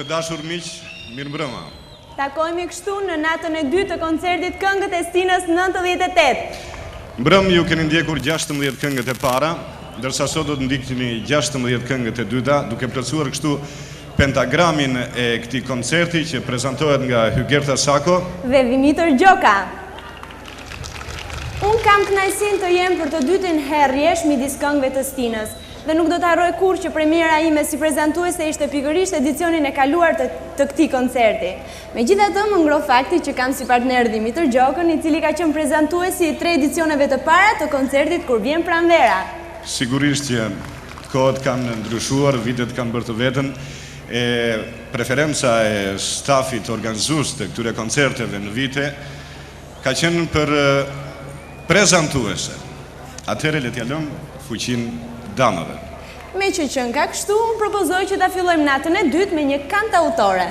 Të dashur miq, mirëmbrëma. Takojmë kështu në natën e dytë të koncertit Këngët e Stinës 98. Mbrëm ju keni ndjekur 16 këngët e para, ndërsa sot do të ndikni 16 këngët e dyta, duke plotësuar kështu pentagramin e këtij koncerti që prezantohet nga Hygerta Sako dhe Dimitar Gjoka. Unë kam kënaqësinë të jem për të dytën herë rresht midis këngëve të Stinës. Dhe nuk do të harroj kur që premiera ime si prezantuese ishte pikërisht edicionin e kaluar të këtij koncerti. Megjithatë, më ngro fakti që kam si partner Dimitar Gjokën, i cili ka qenë prezantuesi i 3 edicioneve të para të koncertit kur vjen pranvera. Sigurisht që kohët kanë ndryshuar, vitet kanë bërë të vetën, e preferenca e stafit organizues të këtyre koncerteve në vite ka qenë për prezantuese. Atëherë le t'ja lëmë fuqinë damave. Me që qënë ka kështu, unë propozoj që ta fillojmë natën e dytë me një kantautore.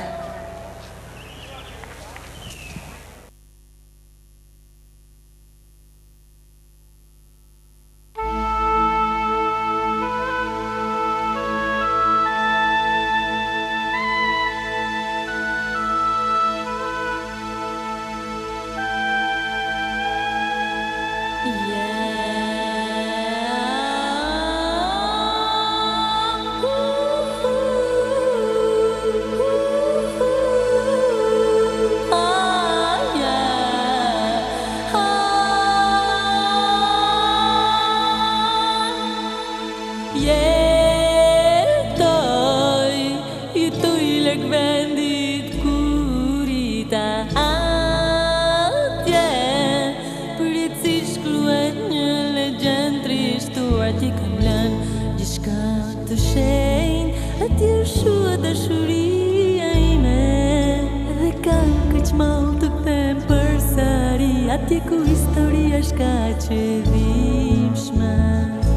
Atje ku historia shka që dhimshme,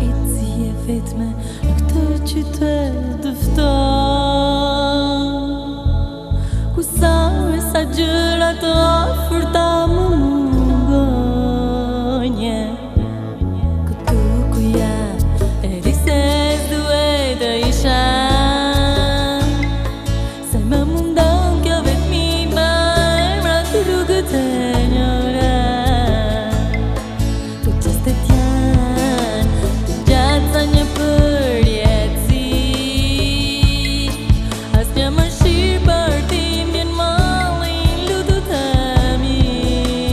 e si e vetme në këtë qytet dëfton, ku sa e sa gjëra të afërta më mungonje. Këtu ku ja e di se s'duhet të isha, se më mundon kjo vetmima emra të rrugët e njëra. Asnjë më shirë për ti mbjen mallin lutu të mi.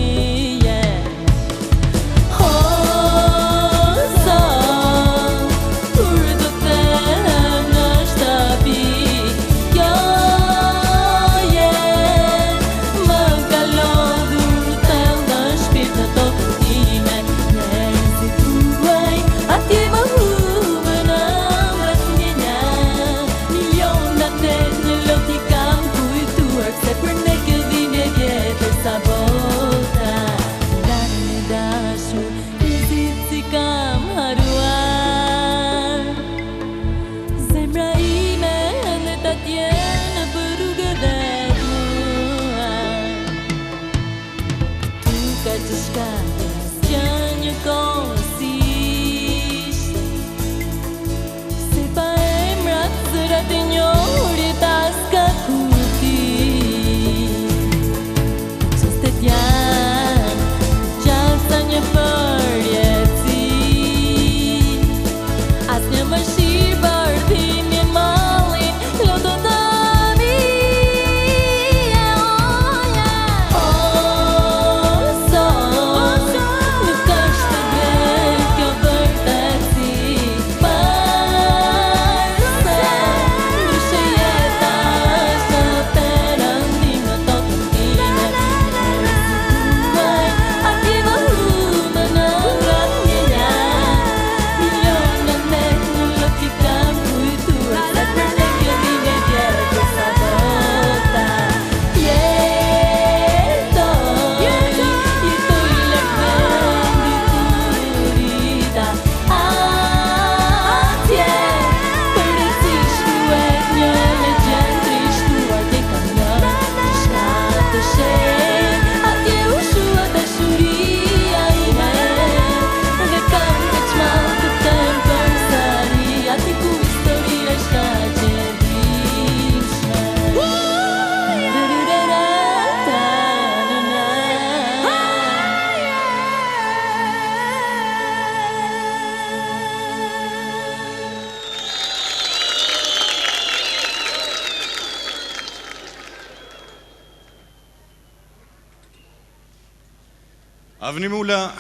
Avni Mula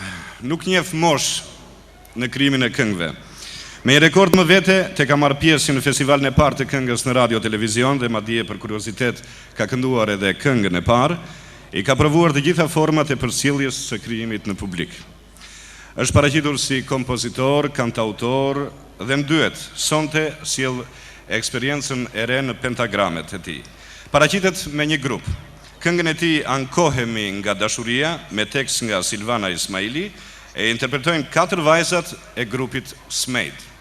nuk njeh mosh në krijimin e këngëve. Me një rekord më vete, te ka marrë pjesë në festivalin e parë të këngës në radio televizion dhe madje për kuriozitet ka kënduar edhe këngën e parë, i ka provuar të gjitha format e përcjelljes së krijimit në publik. Është paraqitur si kompozitor, kantautor dhe në duet, sonte sjell eksperiencën e re në pentagramet e tij. Paraqitet me një grup. Këngën e tij Ankohemi nga dashuria me tekst nga Silvana Ismaili e interpretojnë 4 vajzat e grupit Smejt.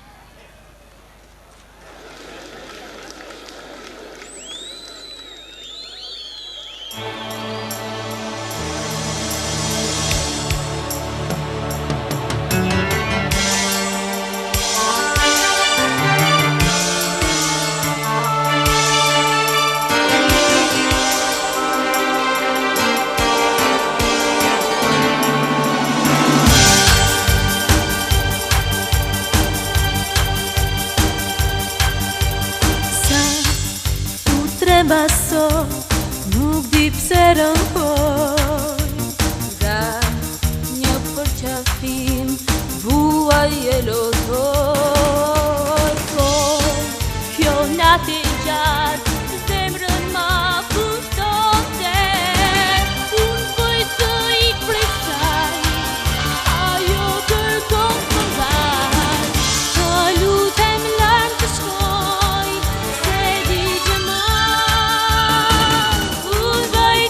Baso, nuk di pse rënkoj nga një përqafim vuaj e lotoj. Kjo natë e gjatë zemrën ma pushtonte, unë bëj të ik prej saj, ajo kërkon të vaj, të lutem larmë të shkoj,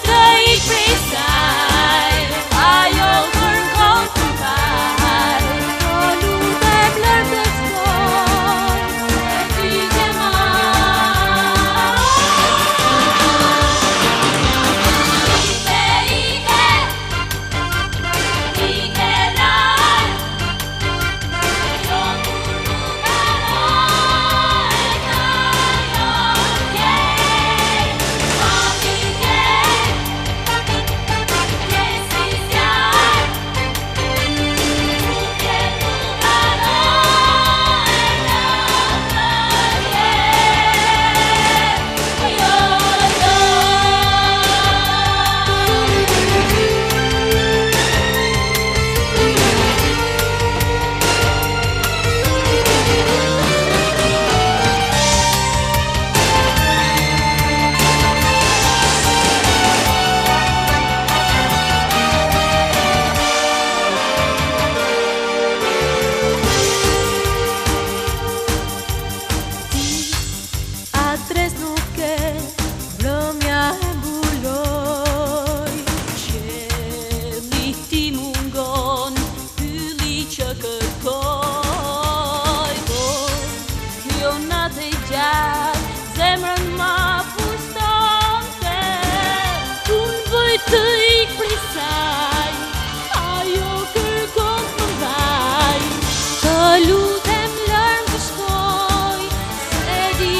se di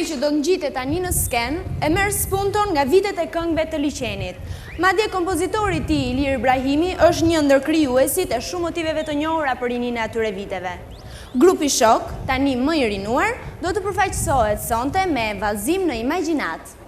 që do të ngjitet tani në sken e merr spunton nga vitet e këngëve të liçenit. Madje kompozitori i tij, Ilir Ibrahimi, është një ndër krijuesit e shumë motiveve të njohura për rinin e atyre viteve. Grupi Shok, tani më i rinuar, do të përfaqësohet sonte me Vallëzim në Imagjinat.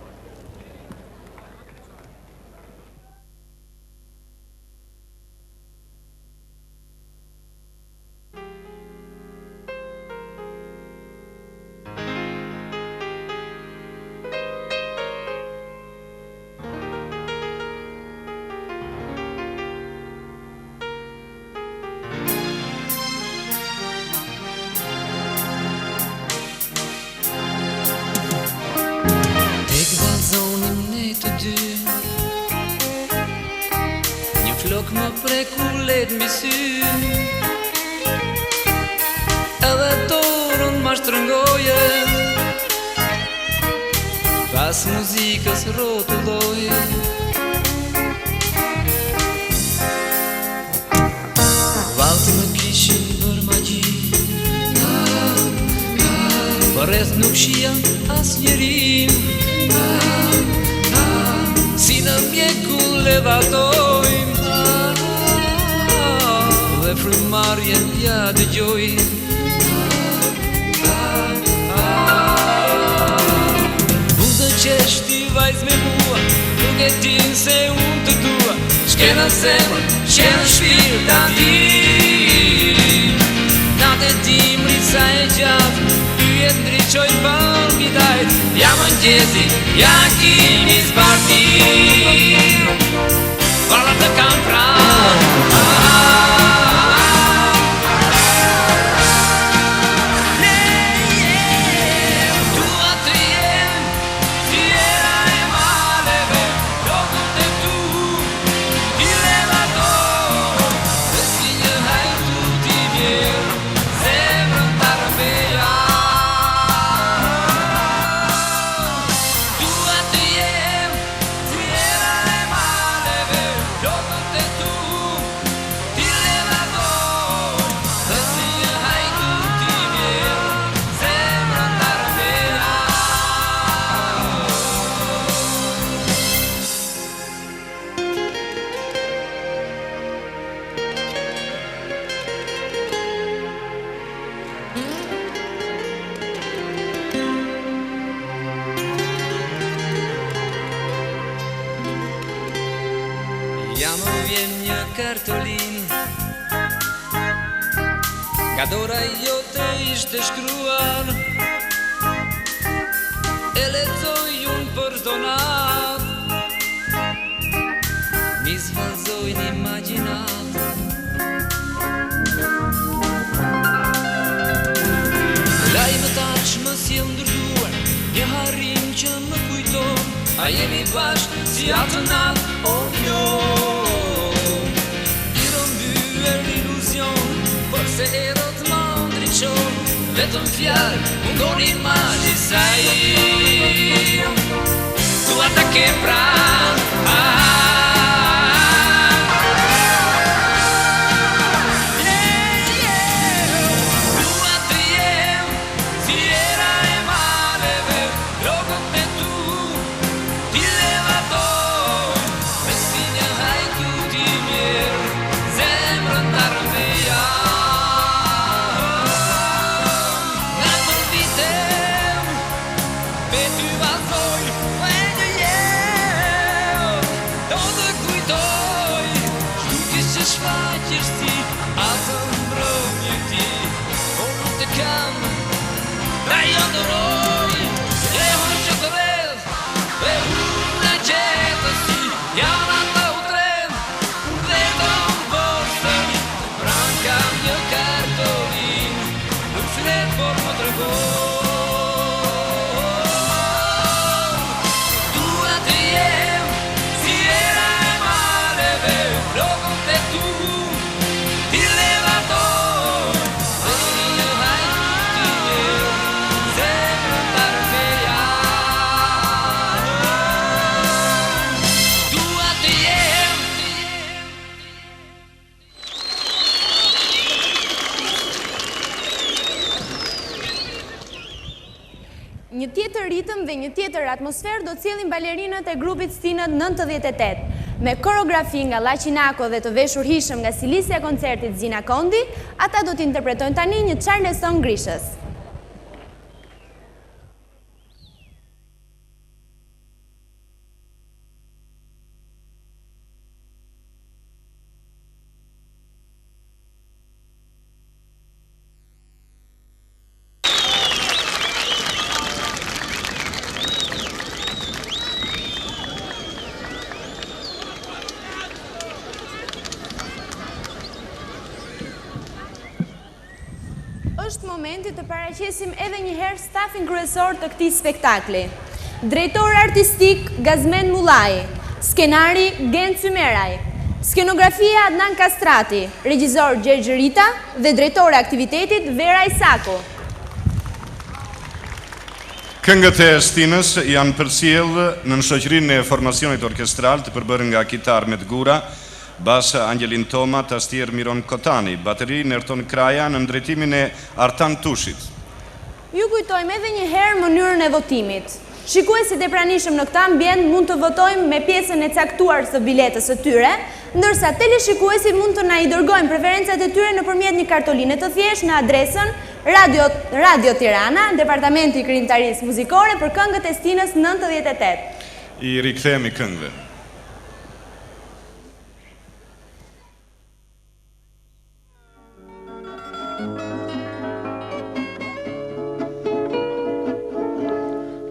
ty. Një flok më preku let mbi sy, edhe dorën ma shtrëngoje, pas muzikës rotulloje. Valtë më kishin bër magji, për rreth nuk shia as njeri, si në mjeku levatojmë, dhe frymarrjen ja dëgjoj. Buzë qesh ti vajz me mua, nuk e din se unë të dua, shkena zemër, shkena shpirt ati. Natë e dimri sa e gjatë, pyet ndriqoj për midajt, ja mëngjesi, ja kimi zbarti, vallat të kam pranë. Ja më vjen një kartolin, nga dora jote ishte shkruar, e lexoj unë për çdo natë, mi zvallzoj një imagjinat. Lajmë tashmë si e ndërtuar, një harrim që më kujton, a jemi bashkë si atë natë, o jo. I rëmbyer iluzion, forse erot më ndriqon, vetëm fjalë, mungon imazhi saj, dua ta kem pranë. Një tjetër ritëm dhe një tjetër atmosferë do cilin balerinët e grupit Stinët 98. Me koreografi nga Laqinako dhe të veshur hishëm nga Silisja koncertit Zina Kondi, ata do t'interpretojnë tani një Charleston Grishës. Është momenti të paraqesim edhe një herë stafin kryesor të këtij spektakli. drejtor artistik Gazmen Mullaj, skenari Gen Cymeraj, skenografia Adnan Kastrati, regjizor Gjergj Rita dhe drejtore aktivitetit Vera Isako. Këngët e Stinës janë përcjellë në shoqërinë e formacionit orkestral të përbërë nga kitar Met Gura, bas Angelin Toma, tastier Miron Kotani, bateri Nerton Kraja në drejtimin e Artan Tushit. Ju kujtojmë edhe një herë mënyrën e votimit. Shikuesit e pranishëm në këtë ambient mund të votojmë me pjesën e caktuar të biletës së tyre, ndërsa teleshikuesit mund të na i dërgojnë preferencat e tyre nëpërmjet një kartoline të thjeshtë në adresën Radio Tirana, Departamenti i Krijimtarisë Muzikore për këngët e Stinës 98. I rikthehemi këngëve.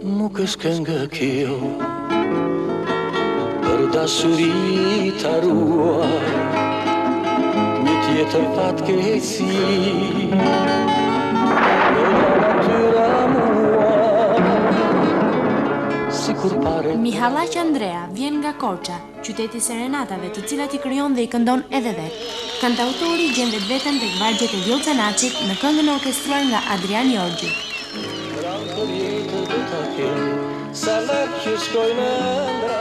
Nuk është këngë kjo për dashuri të ruar, një tjetër fatkeqësi në natyra mua, sikur pare. Mihallaq Andrea vjen nga Korça, qyteti i serenatave, të cilat i krijon dhe i këndon edhe vet. Kantautori gjen vetveten tek vargjet e Vjolla Naçit në këngën orkestruar nga Adrian Jorgji. Për jetë do ta kem, sa lart që shkojnë ndra.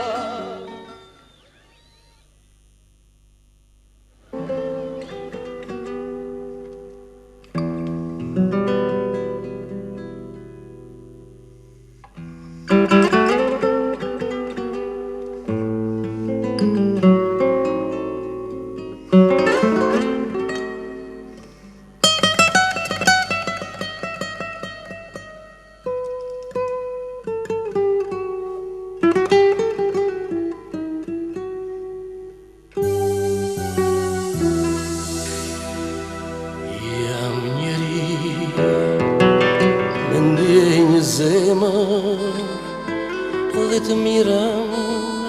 Dhe të mirën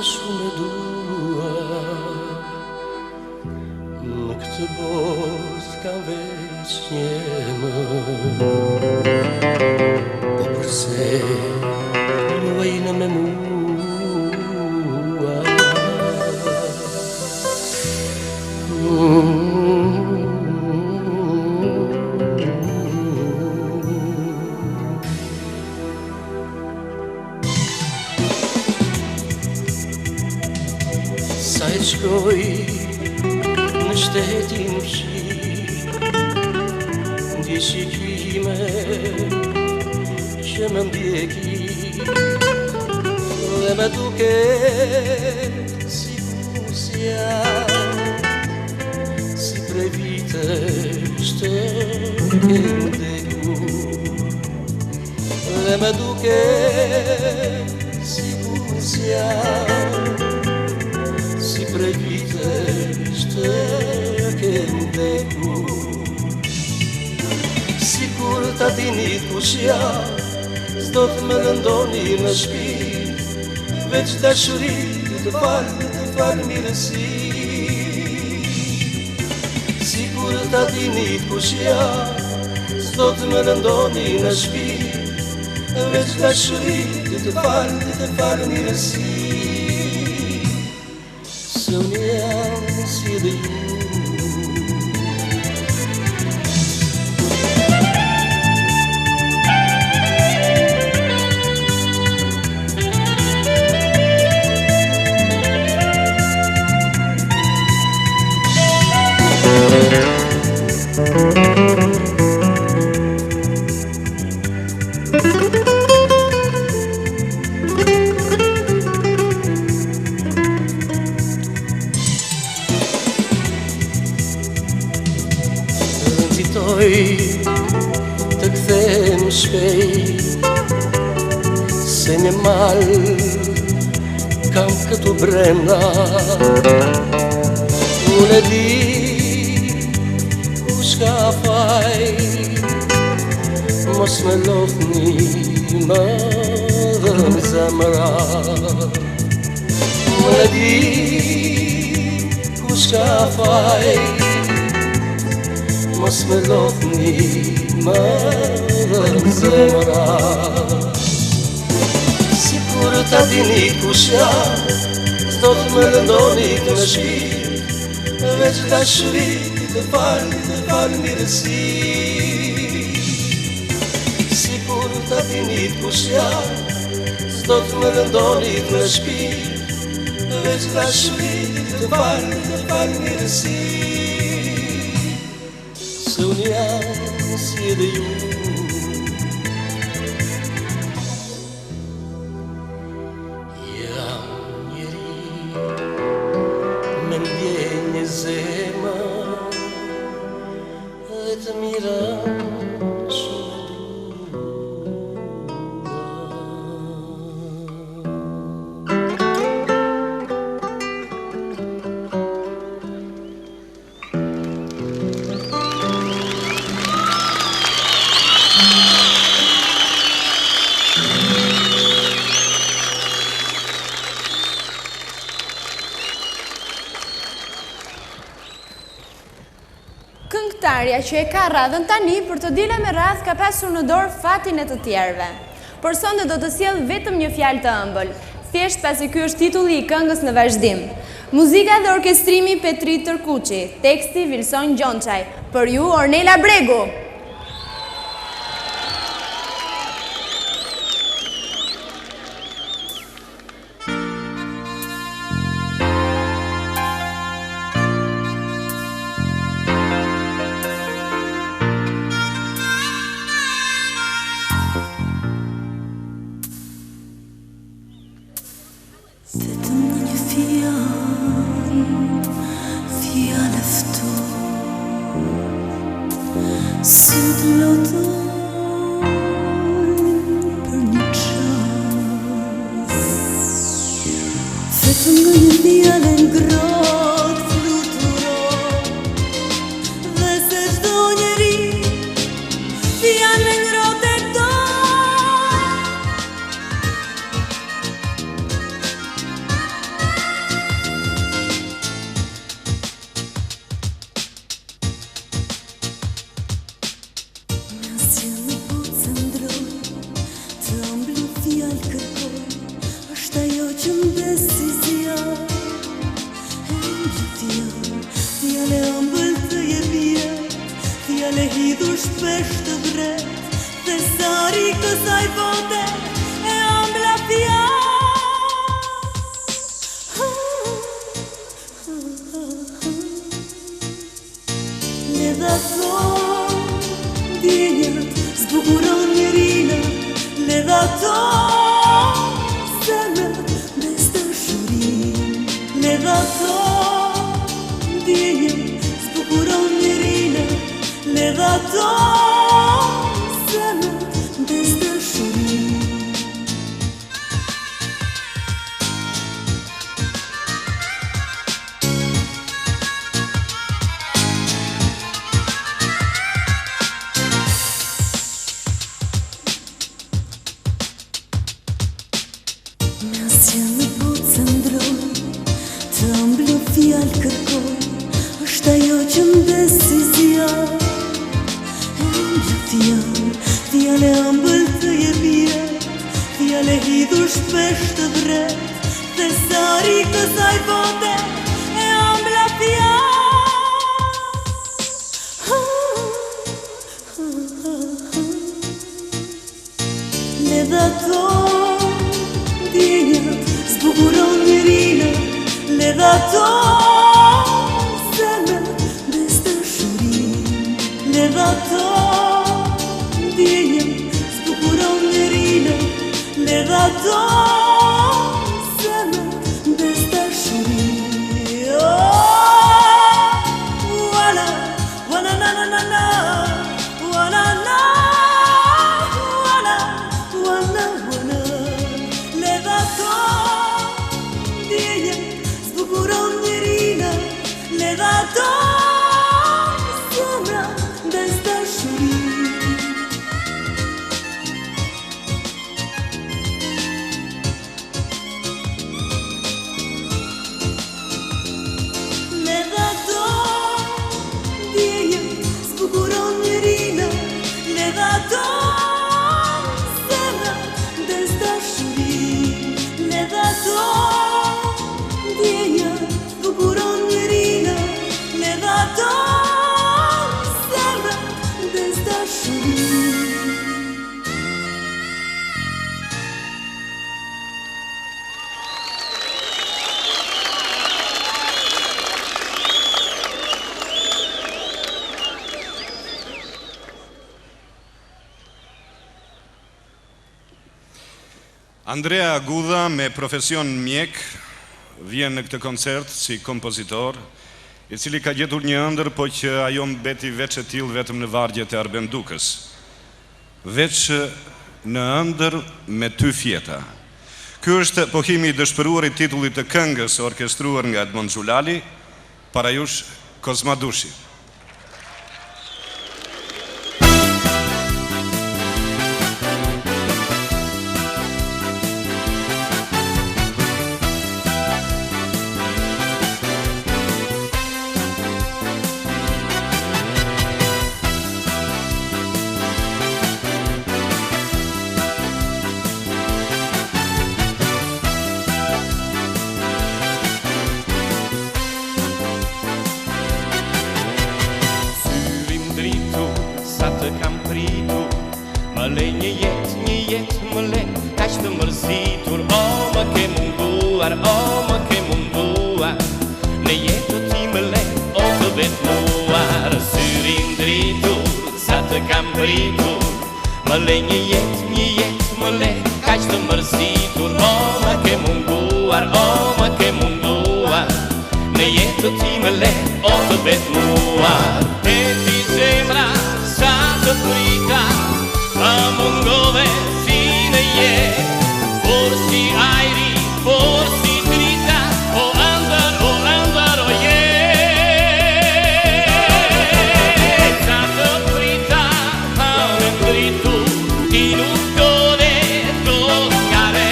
shumë dua, në këtë botë ka veç një emër, po përse luajnë me mua. Sa e shkoj në shtetin shqip, ndje shikime që më ndjeki, dhe me duke si kusja, si prej vitesh të kem dekur, dhe me duke si kusja, si prej vitesh të kem dekur. Sikur ta dini kush jam, s'do të më lëndoni në shpirt, veç dashuri të fal mirësi. Sikur ta dini kush jam, s'do të më lëndoni në shpirt, veç dashuri të fal mirësi. Se unë jam si dhe ju. Të kthem shpejt, se një mal kam këtu brenda. Unë e di kush ka faj, mos me lodhni më dhe në zemra. Unë e di kush ka faj, mos me lodhni më dhe në zemra. Sikur kur ta dini kush jam, s'do të më lëndoni në shtëpi, veç dashuri të falë mirësi. Si kur ta dini kush jam, s'do të më lëndoni në shtëpi, veç dashuri të falë mirësi. Se unë jam si edhe ju, jam njeri me ndjenjë zemër dhe të mira Këngëtarja që e ka radhën tani për të dile me radhë ka pasur në dorë fatin e të tjerve. Por sonde do të sjell vetëm një fjalë të ëmbël, thjesht pasi ky është titulli i këngës në vazhdim. Muzika dhe orkestrimi Petri Tërkuçi, teksti Vilson Gjonçaj, për ju Ornela Bregu. Vetëm në një fjalë fton, syt lotën për një çast. Vetëm në një fjalë ngrohtë fluturon, dhe se çdo njeri fjalë ngrohtë e don. Është ajo që më besi zjarë, fjale ëmbël të jepjet, fjale hidhur shpesh të vret, dhe sari kësaj bote e ëmbla Le dha thon ndjenjat zbukuron njerinë, le dha thon zemër mes dashurin, le dha thon ndjenjat zbukuron njerinë, le dha thon zemër mes dashurin. Me asgjë në botë se ndroj, të ëmbël fjalë kërkoj, është ajo që më bes si zjarë. Fjale ëmbël të jepjet, fjale hidhur shpesh të vret, dhe sari kësaj bote e ëmbla Le dha thon ndjenjat zbukuron njerinë, le dha thon zemër mes dashurin, le dha thon ndjenjat zbukuron njerinë, le dha thon zemër mes dashurin. Wala, wala na na na na, wala na. Le dha thon ndjenjat zbukuron njerinë, le dha thon zemra mes dashurin. Le dha thon ndjenjat zbukuron njerinë, le dha thon zemra mes dashurin. Andrea Agudha me profesion mjek vjen në këtë koncert si kompozitor, i cili ka gjetur një ëndër, po që ajo mbeti veç e tillë vetëm në vargjet e Arben Dukës. Veç në ëndër me ty fjeta. Ky është pohimi i dëshpëruar i titullit të këngës orkestruar nga Edmond Xhulali, para jush Kozmadushi. Më le një jetë më le, kaq të mërzitur, o më ke munduar, në jetë ti më le, o të vetmuar, syrin dritur, sa të kam pritur, më le një jetë më le, kaq të mërzitur, o më ke munduar, në jetë ti më le, o të vetmuar, e ti zemra, sa të prita, a mungove fine jetë, forsi ajri, forsi drita, o andar, o jetë. Sa të prita, a me dritu, ti nuk done do skare,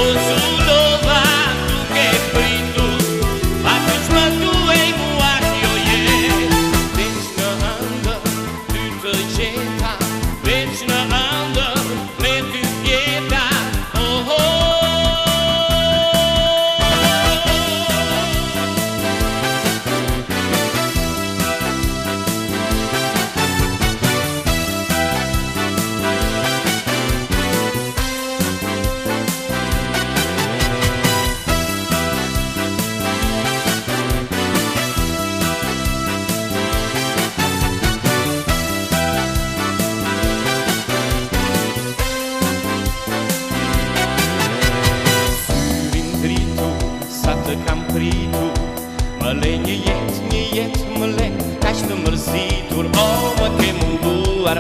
o sullova tu che pritu, a këqma tu e muati, o jetë. Veç në andër, ty të gjeta, veç në andër, me ty fjeta, oh, oh. Kam pritu, më le një jetë më le, kaq të mërzitur, o më ke munduar,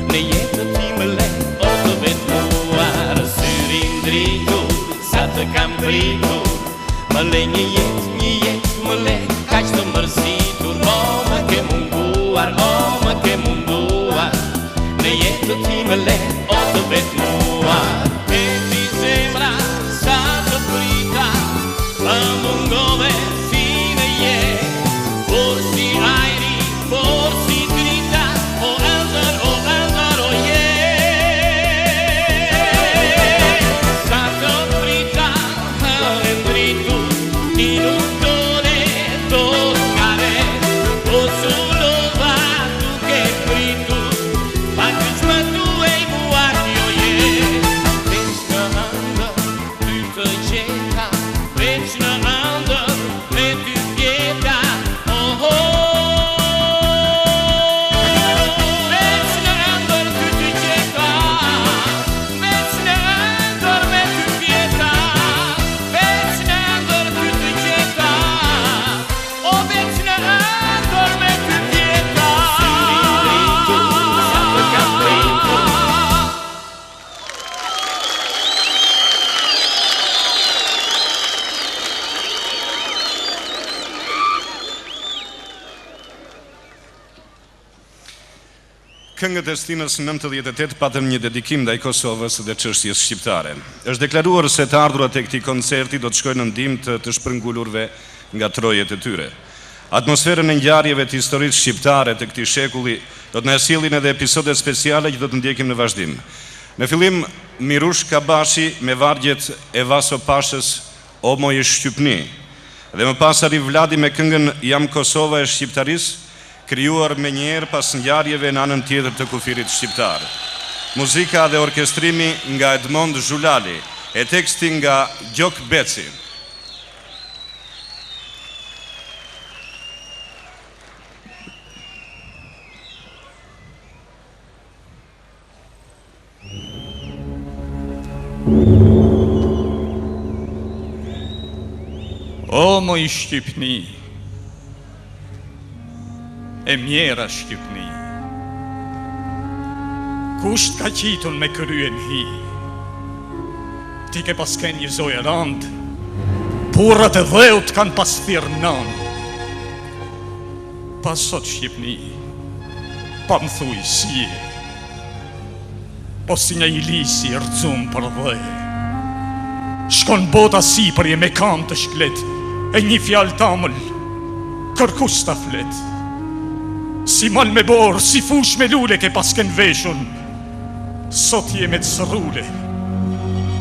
në jetë ti më le, o të vetmuar, syrin dritur, sa të kam pritur, më le një jetë më le, kaq të mërzitur, o më ke munduar, në jetë ti më le, o të vetmuar, e ti zemra, sa të prita, a mungove fine jetë, forsi ajri, forsi drita, o andar, o jetë. Sa të prita, a me dritu, ti nuk done do skare, o sullova tu che pritu, pa këqma tu e muati, o jetë. Veç në andër, ty të gjeta, veç në andër, me ty fjeta, oh, oh. Veç në andër, ty të gjeta, veç në andër, me ty fjeta, veç në andër, ty të gjeta, o veç në andër, me ty fjeta. Syrin dritur, sa të kam pritur. Këngët e Stinës 98 patëm një dedikim ndaj Kosovës dhe çështjes shqiptare. Është deklaruar se të ardhurat e këtij koncerti do të shkojnë në ndihmë të shpërngulurve nga trojet e tyre. Atmosferën e ngjarjeve të historisë shqiptare të këtij shekulli do të na sjellin edhe episode speciale që do të ndjekim në vazhdim. Në fillim Mirush Kabashi me vargjet e Vaso Pashës O moj shqipni, dhe më pas arri Vladi me këngën Jam Kosova e shqiptarisë, krijuar me njerë pas ngjarjeve në anën tjetër të kufirit shqiptar. Muzika dhe orkestrimi nga Edmond Xhulali, e teksti nga Gjok Beci. i Shqipni, e mjera Shqipni. Kusht ka qitun me kryen hi, ti ke pas ken një zoj e rand, burrat e dheut kan pas thirë nan. Pas sot Shqipni, pa më thuj si je, po si një i lisi rëzum për dhe. Shkon bota si për je me kam të shklet, e një fjallë tamël, kërkus ta flet. Si mal me borë, si fush me lule ke pas ken veshun, sot je me të sërule,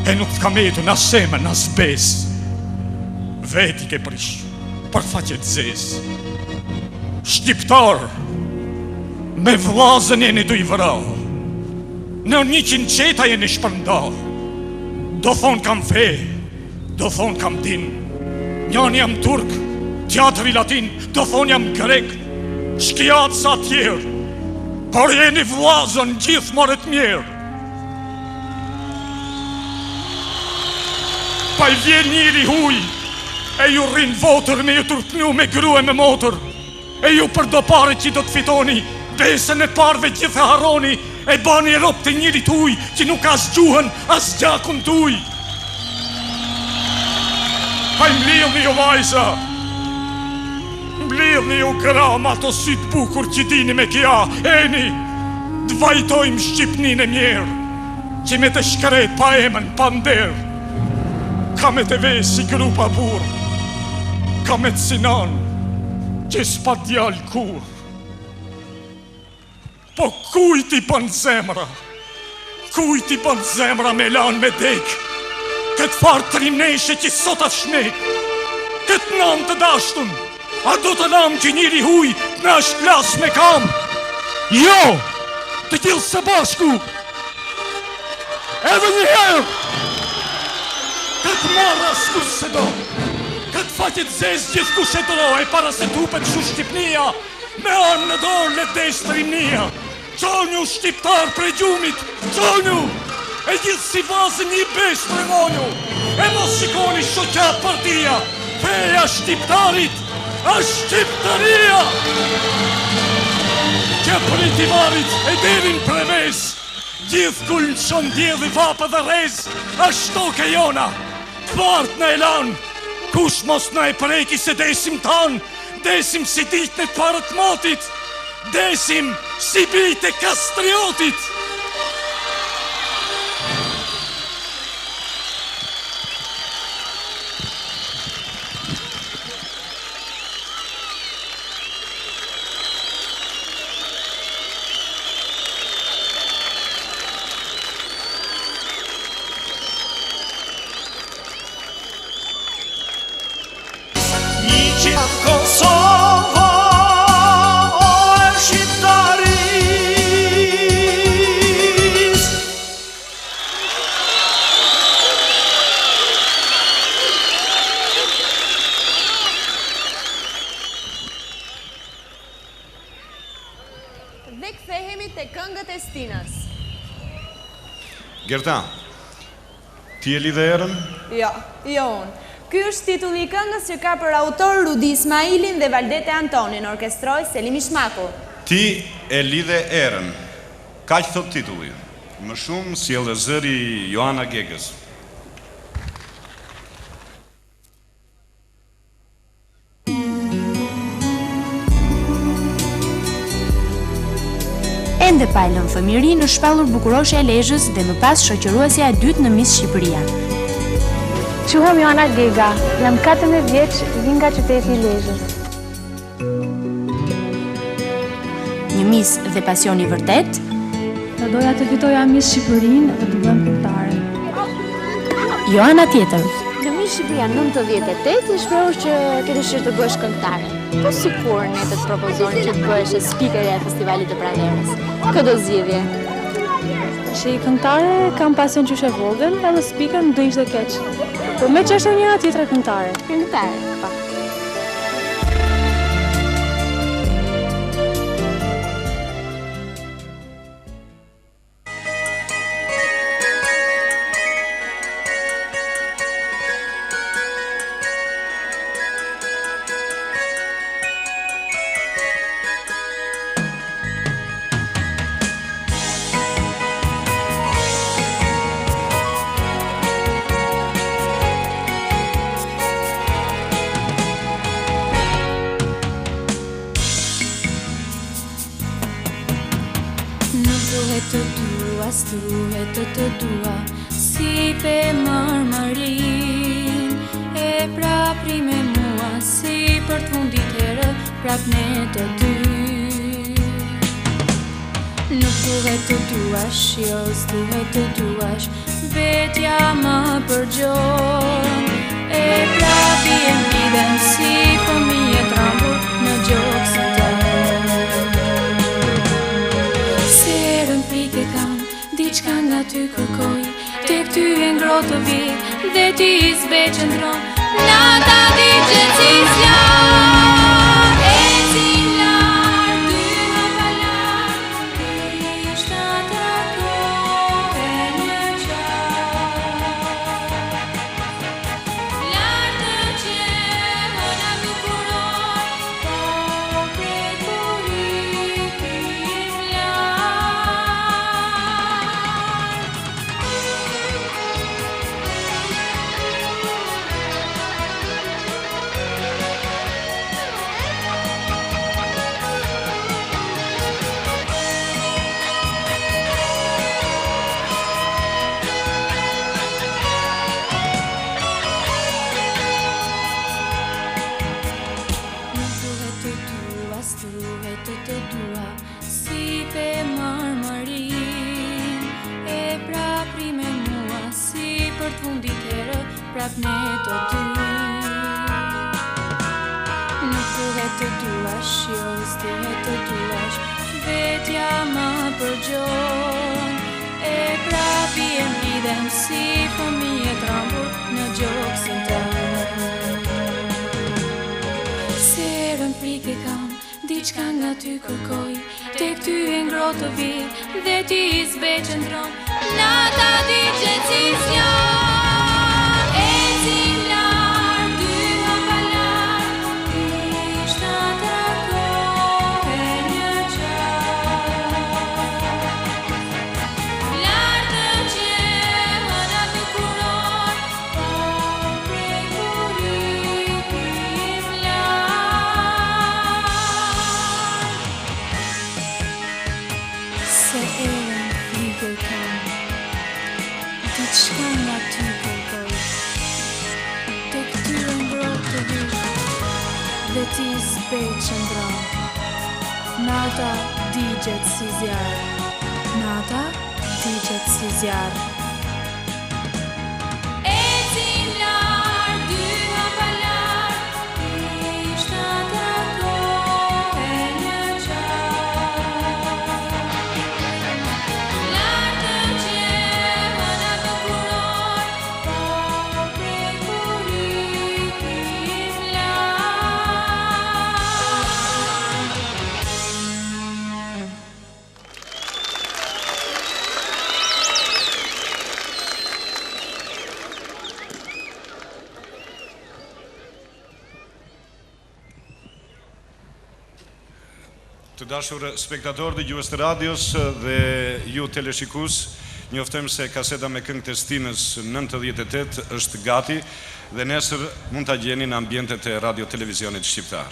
e nuk t'ka metu në aseme në asbes. Veti ke prish, për faqet zez. Shqiptar, me vlazën jeni du i vëra, në 100 qeta jeni shpërnda. Do thonë kam fe, do thonë kam din, njani jam turk, teatri latin, do thonë jam grek, shkijat sa tjerë, por jeni vlazën gjithë marët mjerë. Pa i vjen njëri huj, e ju rrinë votër me ju turpnu me grue me motor, e ju për do pare që do të fitoni, besën e parve gjithë e haroni, e bani e ropë të njëri tuj, që nuk as gjuhën, as gjakun tuj. Pa i mlidhni jo vajza, mlidhni jo gram ato sytë bukur që dini me kja, eni, dvajtojmë Shqipnin e mjerë, që me të shkret pa emën, pa nderë, ka me të vesë si grupa burë, ka me të sinan, që s'pa djallë kur. Po kujt i bën zemra? Kujt i bën zemra me lan me dek? Këtë farë trineshe që sot atë shnek, këtë nam të dashtun, a do të nam që njëri huj në është klas me kam? Jo, të gjithë së bashku, edhe një herë, këtë marra s'kus se do, këtë faqet zez gjithë ku se do, e para se tupet shu Shqipnia, me anë në dorë le destrinia. Qonju shqiptar prej gjumit, qonju, e gjithë si vazën një besh për ngonju, e mos shikoni shoqat partia, feja shqiptarit, a shqiptaria. Që prit i varit e derin preves, gjithë kull në shon djedhi vapë dhe rez, a shtoke jona, të partë në elan, kush mos në e preki se desim tanë, desim si dit në parët motit, desim si bijt e kastriotit. Dhe kthehemi te këngët e Stinës. Gerta, ti e lidhe erën? Jo, jo unë. Ky është titulli i këngës që ka për autor Rudi Ismailin dhe Valdete Antonin, orkestroj Selimi Shmaku. Ti e lidhe erën. Kaq thot titulli. Më shumë sjell dhe zëri Joana Gegës. Ende palën fëmiri në shpallur bukuroshe e Lezhës dhe më pas shoqëruesja e dytë në Miss Shqipëria. Quhem Joana Gega, jam 14 vjeç, vin nga qyteti i Lezhës. Një Miss dhe pasion i vërtet. Do doja të fitoja Miss Shqipërinë dhe të bëhem këngëtare. Joana tjetër. Në Miss Shqipëria 98 i shprehu që ke dëshirë të bëhesh këngëtare. Po sikur ne të propozonin që të bëhesh speaker e festivalit të Pranverës. Këdo zgjidhje? Që i këngëtare kam pasion që shë vogël, edhe speaker më do ishte keq. Po me që është njëra tjetra këngëtare. Këngëtare, pa. Stuhet të dua si pe marmarin e prapri me mua si për të fundit herë prap ne të dy. Nuk duhet të duash, jo s'duhet të duash, vetja më përgjon e prapi e mbidhem si fëmijë e trambur në gjoksin tënd. Serën frike kam, diçka nga ty kërkoj, tek ty e ngrohtë të vi, dhe ti s'be qëndron, nata digjen si zjarr, ecin larg, dy hapa larg, ishta takohe një qarë. Larg në qelë, hëna bukuror, po prej kur ikim të dua si pe marmarin e prapri me mua si për të fundit herë prap ne të dy. Nuk duhet të duash, jo s'duhet të duash, vetja më përgjon e prapi e mbidhem si fëmijë e trambur në gjoksin tënd. Serën frike kam, diçka nga ty kërkoj, tek ty e ngrohtë të vi, dhe ti s'be qëndron, nata digjen si zjarr, ecin larg, dy hapa larg, ishta takohe një qarë. Larg në qelë, hëna bukuror, po prej kur ikim se erën frike kam, diçka nga ty kërkoj, tek ty e ngrohtë të vi, dhe ti s'be qëndron, nata digjet si zjarr, nata digjet si zjarr. Ecin larg, dy hapa larg, ishta takohe një qarë. Larg në qelë, hëna bukuror, po prej kur ikim Të dashur spektatorë dhe gjuhës të radios dhe ju teleshikus, njoftojmë se kaseta me këngë të Stinës 98 është gati dhe nesër mund ta gjeni në ambientet e radio televizionit shqiptar.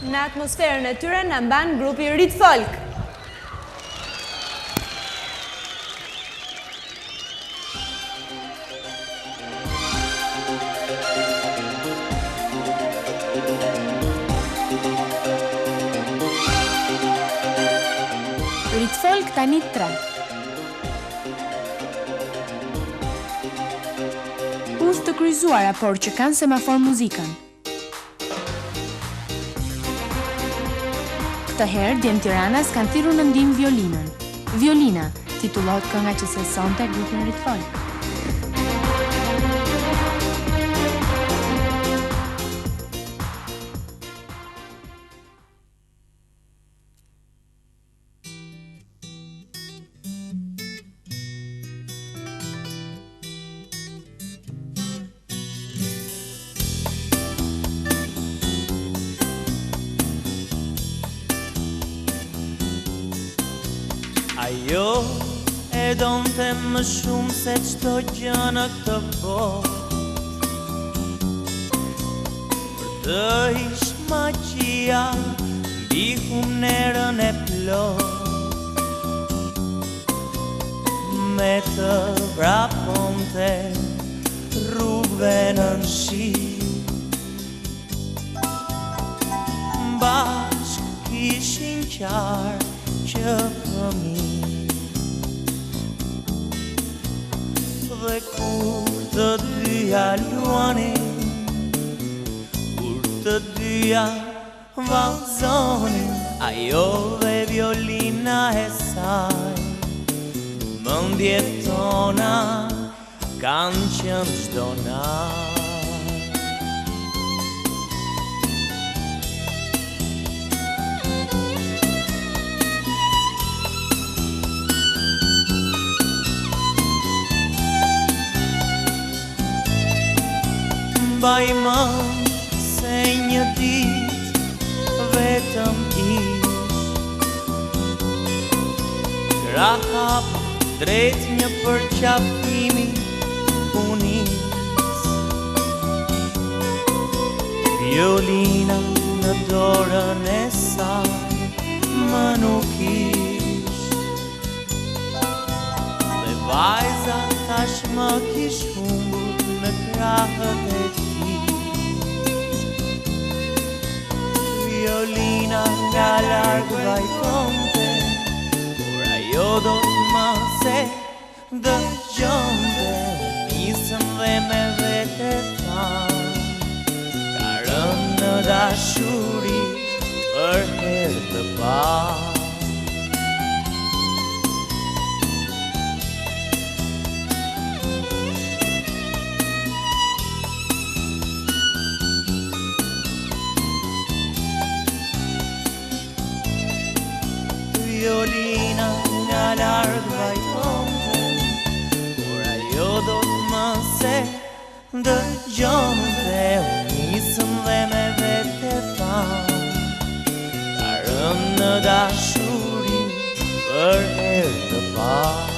Në atmosferën e tyre në mban grupi Rit Folk. Rit Folk tani 3. Udhë të kryzuara, por që kanë semafor muzikën. Këtë herë, Djem Tiranas kanë thirrur në ndihmë violinën. Violina, titullohet kënga që sesonte grupin Rit Folk. Ajo e donte më shumë se çdo gjë në këtë botë. Për të ish magjia mbi humnerën e plot. me të vraponte rrugëve në shi. Bashk kishin qarë që fëmi, dhe kur të dyja luanin, kur të dyja valzonin, ajo dhe violina e saj, mendjet tona kanë qenë çdo natë. Mbaj mend se një ditë vetëm ish, krahap drejt një përqafimi unis, violina në dorën e saj më nuk ish, dhe vajza tash më kish humbur në krahët e tij. Violina nga larg vajtonte, por ajo do më se dëgjonte. Nisëm dhe me vete thanë, ka rënë në dashuri për herë të parë. Violina nga larg vajtonte, por ajo do të më se dëgjonte. Nisëm dhe me vete thanë, ka rënë në dashuri për herë të parë.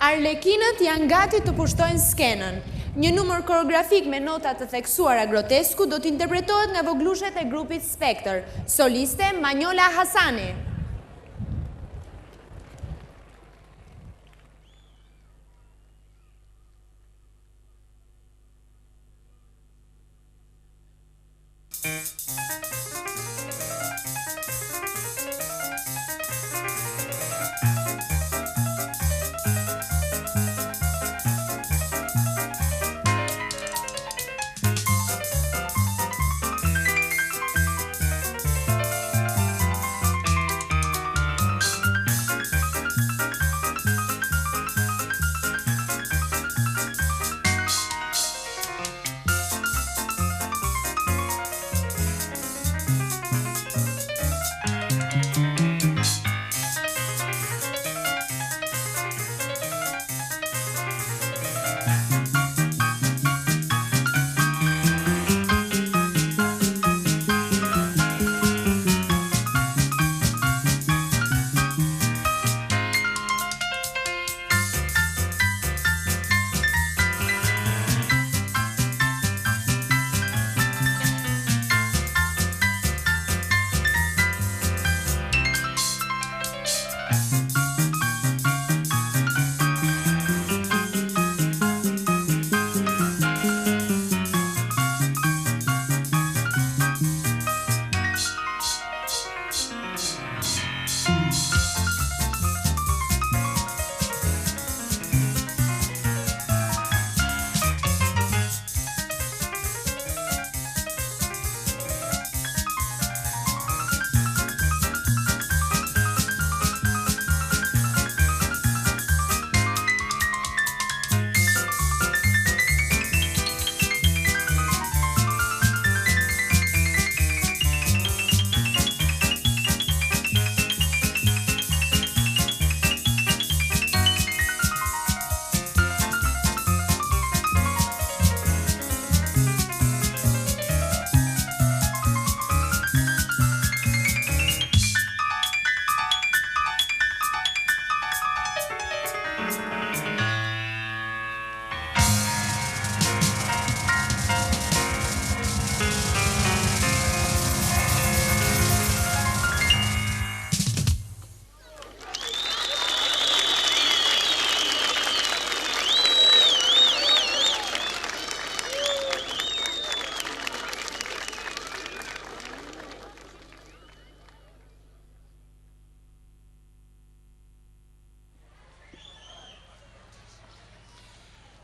Arlekinët janë gati të pushtojnë skenën. Një numër koreografik me nota të theksuara grotesku do të interpretohet nga voglushet e grupit Spektër. Soliste Manjola Hasani.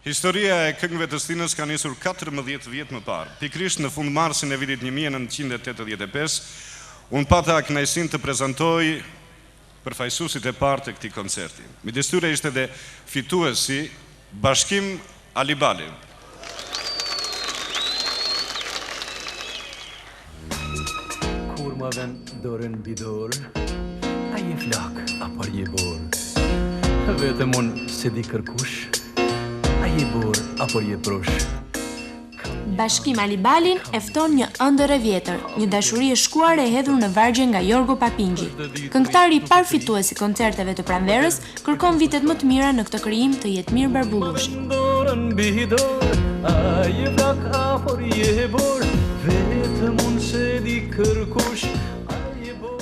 Historia e këngëve të Stinës ka nisur 14 vjet më parë. Pikrisht në fund marsin e vitit 1985, unë pata kënaqësinë të prezantoj përfaqësuesit e parë të këtij koncerti. Midis tyre ishte edhe fituesi Bashkim Alibali. Kur ma ven dorën mbi dorë, a je flak apo je borë? Vetëm unë se di kërkush, a je borë apo je prosh? Bashkim Alibalin e fton një ëndër e vjetër, një dashuri e shkuar e hedhur në vargje nga Jorgo Papingji. Këngëtari i parë fitues i koncerteve të pranverës kërkon vitet më të mira në këtë krijim të Jetmir Barbullushi. Dorën mbi dorë, a je flak apo je borë? Vetëm unë se di kërkush, a je borë.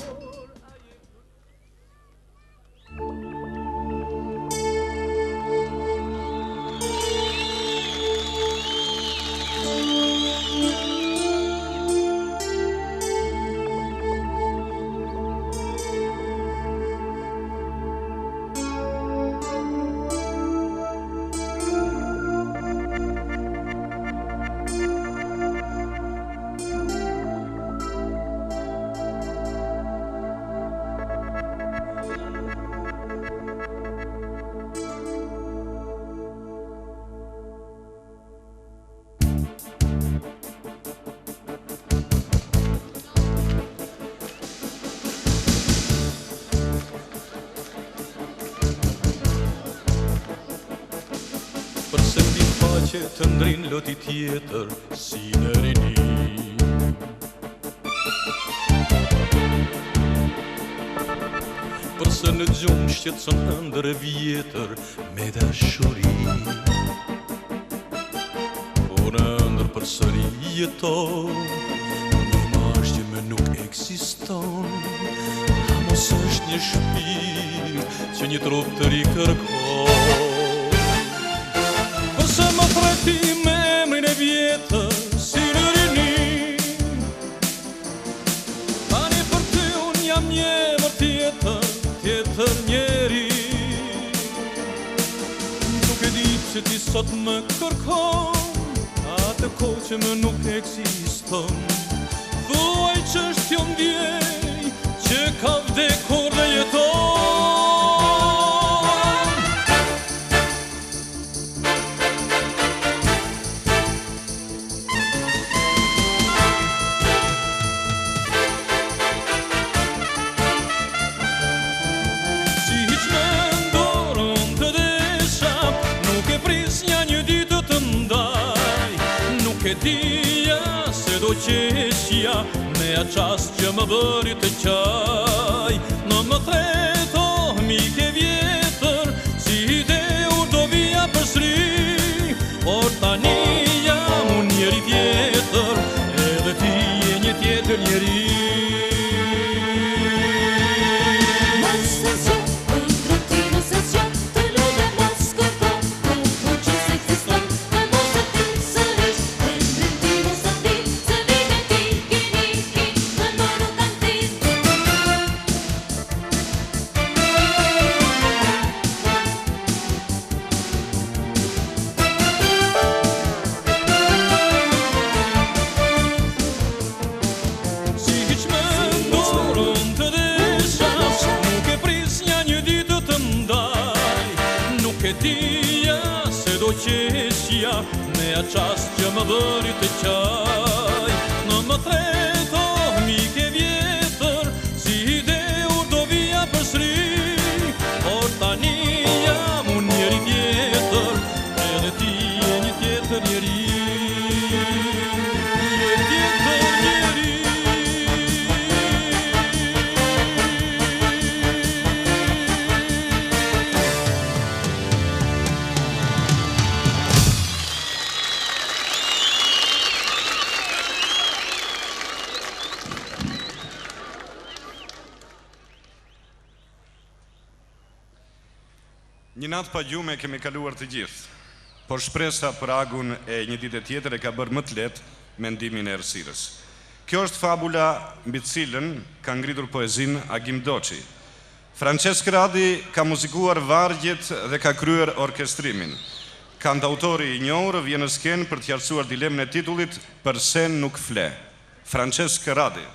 Të ndrin loti tjetër si në rini. Përse në gjumë shqetëson ëndër e vjetër me dashuri. Por ëndër përsëri jeton, një marsh që me nuk eksiston. Mos është një shpirt që një trup të ri kërkon. Se më freti me emrin e vjetër si në rini. Tani për ty unë jam një emër tjetër njeri. Nuk e di pse ti sot më kërkon atë kohë që më nuk eksiston. Thuaj që është jo ndjej që ka vdekur dhe jeton. Nuk e dija se do qeshja me a qast që më bëri të qaj. Në më treto mike vjetër, si ide u do vija përsri. Por tani jam unë njeri tjetër, edhe ti je një tjetër njeri. Me a qast që më bëri të qaj. Në më treto mike vjetër, si ide u do vija përsri. Por tani jam unë njeri tjetër, edhe ti je një tjetër njeri. Je tjetër njeri. Një natë pa gjume kemi kaluar të gjithë, por shpresa për agun e një dite tjetër e ka bërë më të lehtë mendimin e errësirës. Kjo është fabula mbi të cilën ka ngritur poezinë Agim Doçi. Francesc Radi ka muzikuar vargjet dhe ka kryer orkestrimin. Kantautori I njohur vjen në skenë për të qartësuar dilemën e titullit Përse nuk fle. Francesc Radi.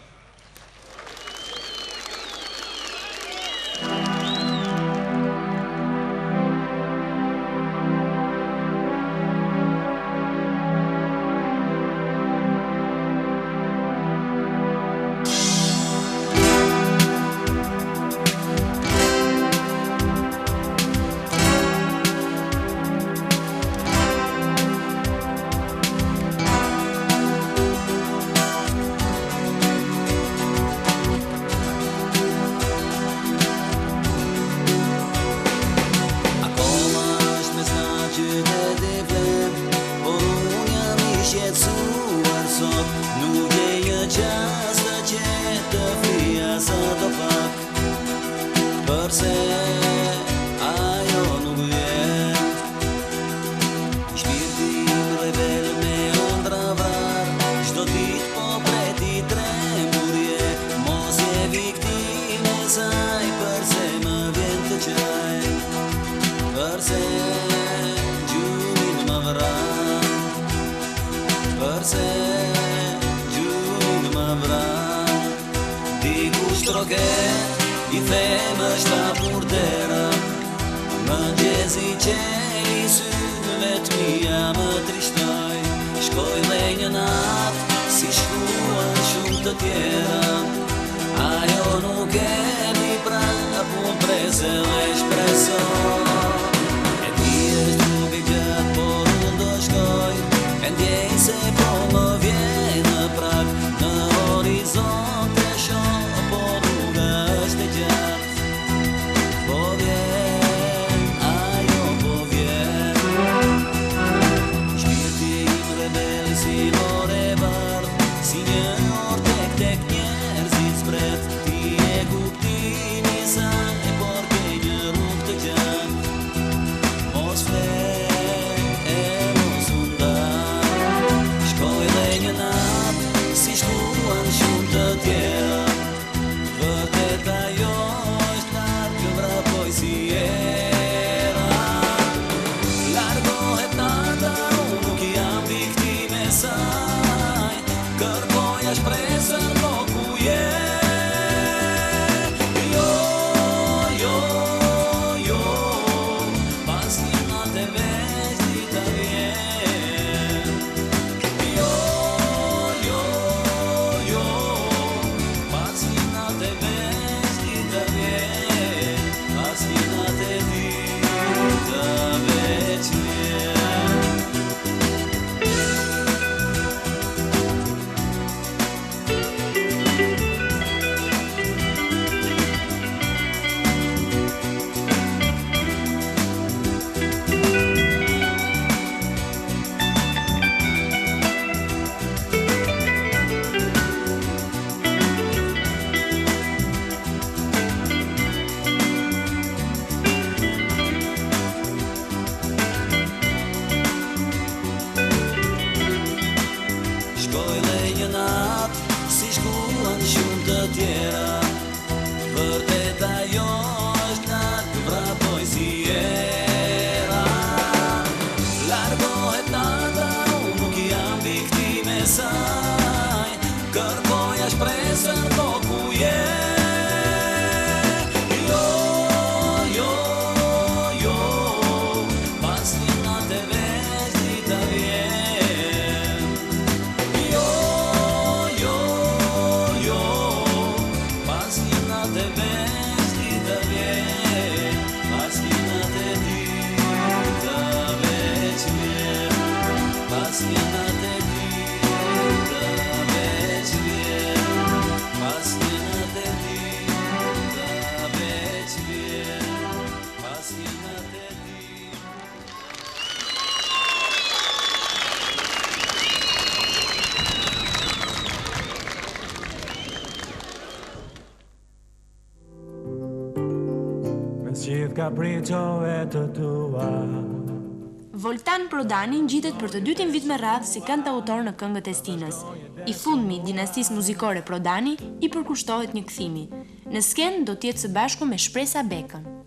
Voltan Prodani ngjitet për të dytin vit me radhë si kantautor në këngët e Stinës. I fundmi i dinastisë muzikore Prodani I përkushtohet një kthimi. Në skenë do të jetë së bashku me Shpresa Bekën.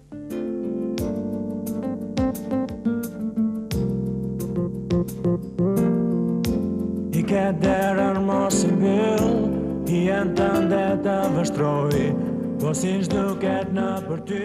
I ke derën mos i mbyll, hien tënde të vështroj, po si s'duket në për ty.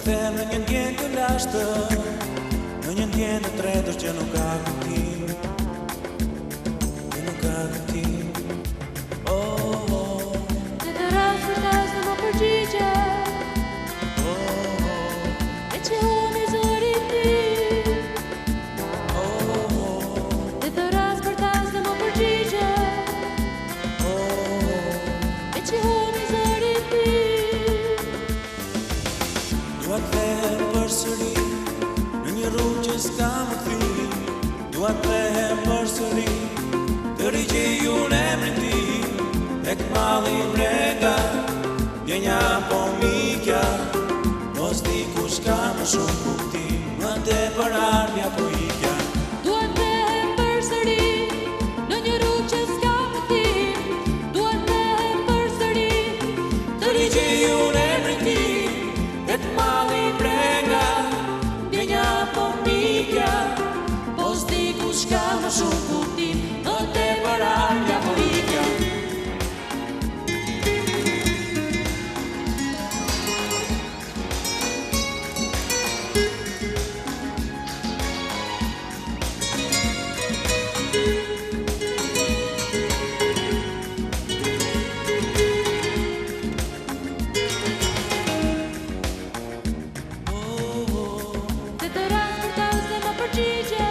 Në një ndjenë të lashtë, në një ndjenë të tretër që nuk ka kuptim, që nuk ka kuptim. Dhe të rast për tas në më përgjigje, e që honi zëri ti. Dhe të rast për tas në më përgjigje, e që honi zëri ti. Dua të them përsëri në një rrugë që s'ka më kthim. Dua të them përsëri të rigjej unë emrin tim. Tek malli brenda, djenja po mikja, mos di kush ka më shumë kuptim, më tepër ardhja po ikja. Dua të them përsëri në një rrugë që s'ka më kthim. Dua të them përsëri të rigjej unë emrin tim. Tek malli brenda, djenja po mikja, mos di kush ka më shumë kuptim, më tepër ardhja po ikja. Dhe të rast për tas dhe më përgjigje,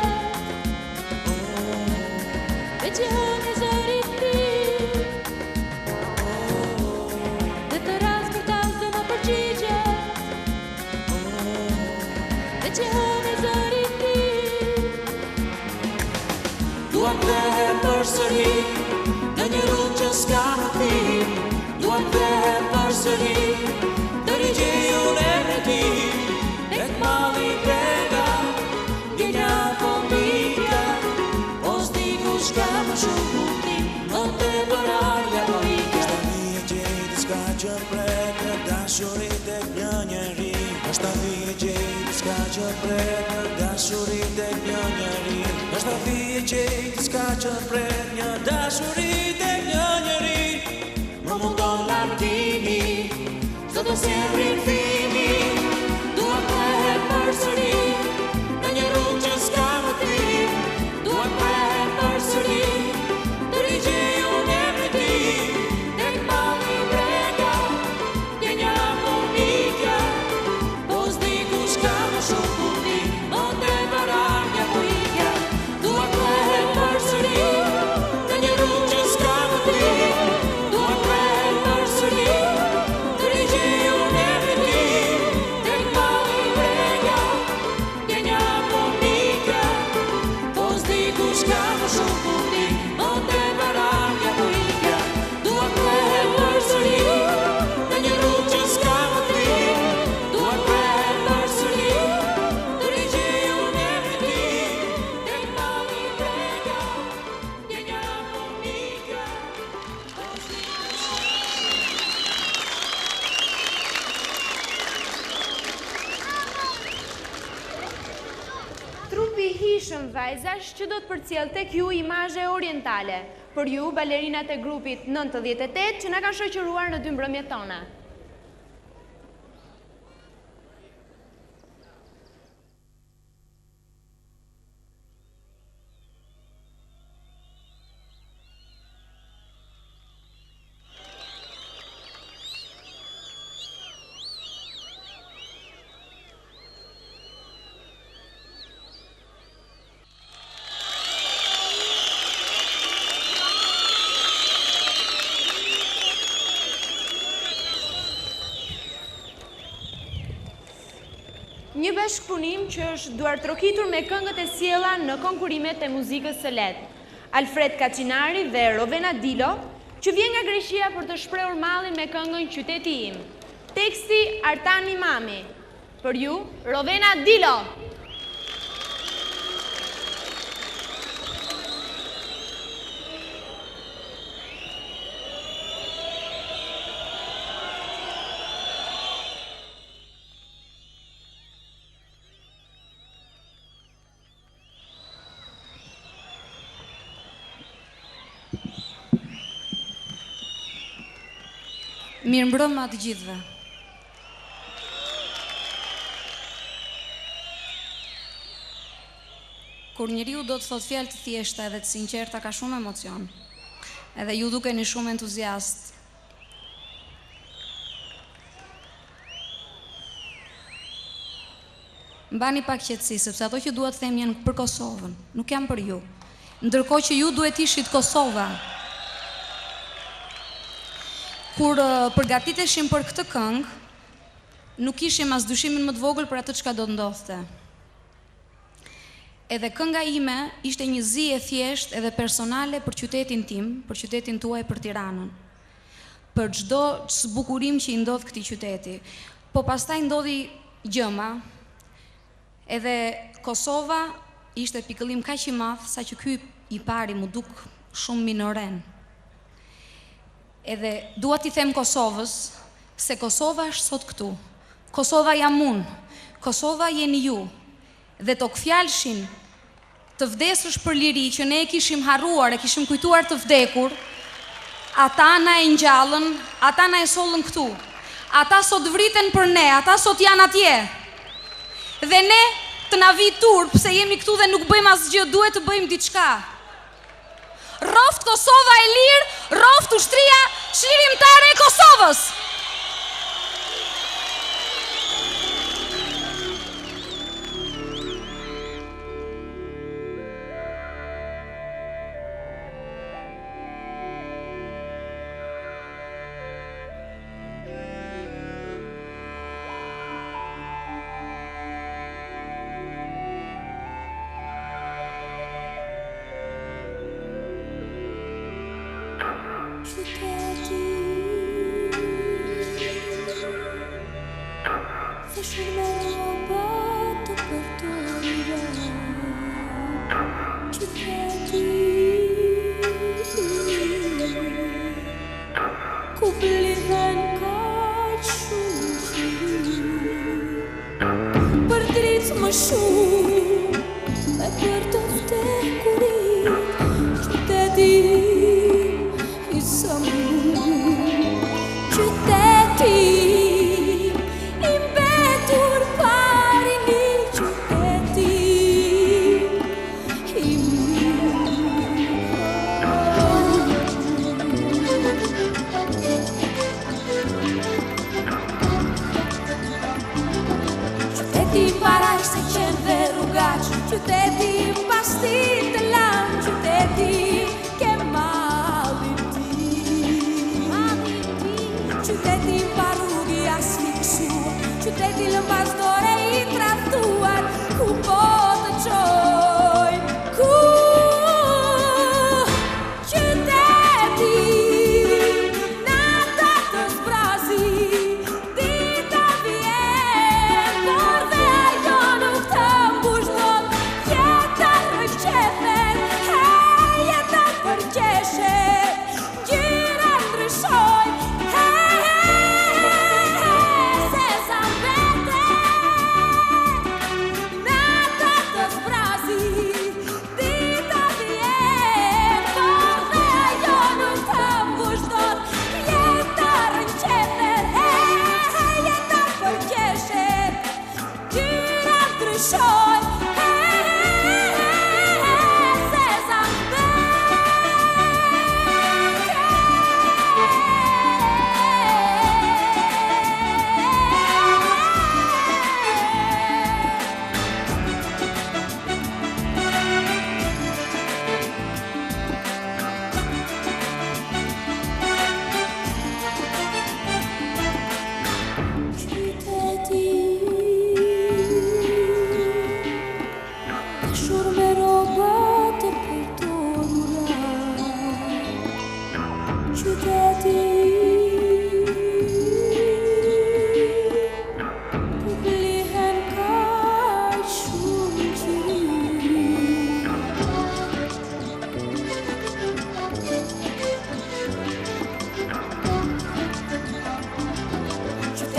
e që honi zëri ti. Dhe të rast për tas dhe më përgjigje, e që honi zëri ti. Dua të them përsëri në një rrugë që s'ka më kthim. Dua të them përsëri të rigjej unë emrin tim. Tek malli brenda, djenja po mikja, mos di kush ka më shumë kuptim, më tepër ardhja po ikja. Është tani e gjej diçka që pret në dashuri tek një njeri. Është tani e gjej diçka që pret në dashuri tek një njeri. Është tani e gjej diçka që pret një dashuri tek një njeri. Më mundon lartimi, sot të sjell rifimi. Dua të them përsëri në një rrugë që s'ka më kthim. Dua të them përsëri të rigjej unë emrin tim. Tek malli brenda, djenja po mikja, mos di kush ka më shumë kuptim, më tepër ardhja po ikja. Dua të them përsëri në një rrugë që s'ka më kthim. Dua të them përsëri të rigjej unë emrin tim. Tek malli brenda, djenja po mikja, mos di kush ka më shumë kuptim, më tepër ardhja po ikja. Dua të them përsëri në një rrugë që s'ka më kthim. Dua të them përsëri të rigjej unë emrin tim. Tek malli brenda, djenja po mikja, mos di Trupi Hishëm Vajzash që do të përcjell tek ju imazhe orientale. Për ju, balerinat e grupit 98 që na kanë shoqëruar në 2 mbrëmjet tona. Një bashkëpunim që është duar trokitur me këngët e sjella në konkurimet e muzikës së lehtë. Alfred Kaçinari dhe Rovena Dilo, që vjen nga Greqia për të shprehur mallin me këngën Qyteti im. Teksti Artan Imami. Për ju, Rovena Dilo. Mirëmbrëma të gjithëve. Kur njeriu do të thot fjalë të thjeshta edhe të sinqerta ka shumë emocion. Edhe ju dukeni shumë entuziast. Mbani pak qetësi, sepse ato që dua të them janë për Kosovën, nuk janë për ju. Ndërkohë që ju duhet ishit Kosova. Kur përgatiteshim për këtë këngë, nuk ishim as dyshimin më të vogël për atë çka do të ndodhte. Edhe kënga ime ishte një zi e thjesht edhe personale për qytetin tim, për qytetin tuaj, për Tiranën. Për çdo bukurim që i ndodh këtij qyteti. Po pastaj ndodhi gjëma, edhe Kosova ishte pikëllim kaq i madh sa që ky i pari mu duk shumë minoren. Edhe dua t'i them Kosovës se Kosova është sot këtu. Kosova jam unë, Kosova jeni ju. Dhe to këfjalshin të vdesësh për liri që ne e kishim harruar, e kishim kujtuar të vdekur, ata na e ngjallën, ata na e sollën këtu. Ata sot vriten për ne, ata sot janë atje. Dhe ne të na vi turp pse jemi këtu dhe nuk bëjmë asgjë, duhet të bëjmë diçka. Roft Kosova e lirë, roft ushtria çlirimtare e Kosovës.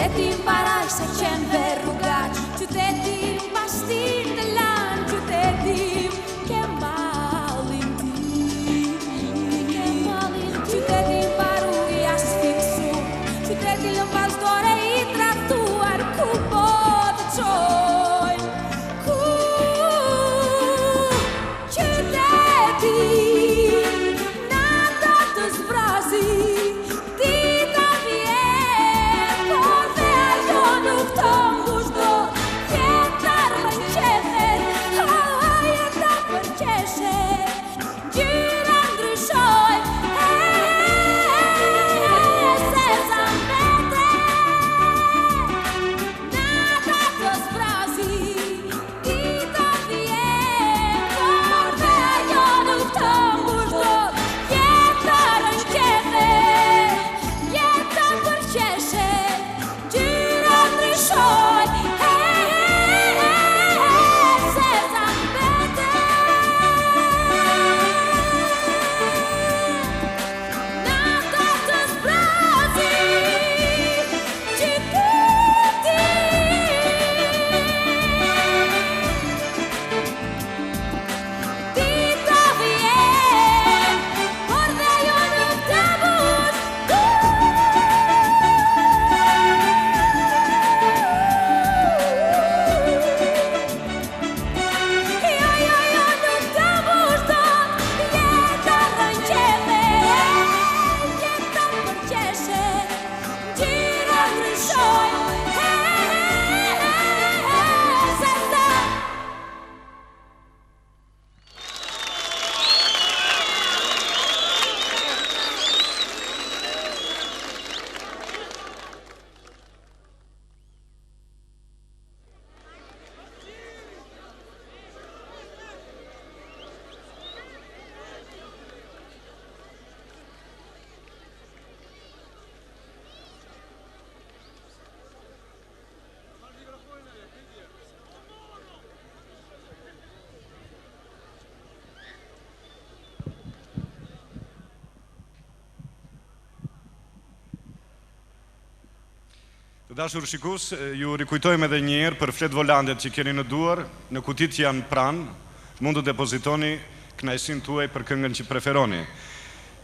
Qyteti mbaraj se qenve rrugaq, qyteti mbastir të lan, qyteti ke mallin ti, ke mallin ti. Qyteti mbaru I as fiksu, qyteti lëmbasdore I tratuar, ku po të qoj, ku qyteti nata të zbrazi. Dashur shikues, ju rikujtojmë edhe një herë për flet volandet që keni në duar, në kutit që janë pranë, mund të depozitoni kënaqësinë tuaj për këngën që preferoni.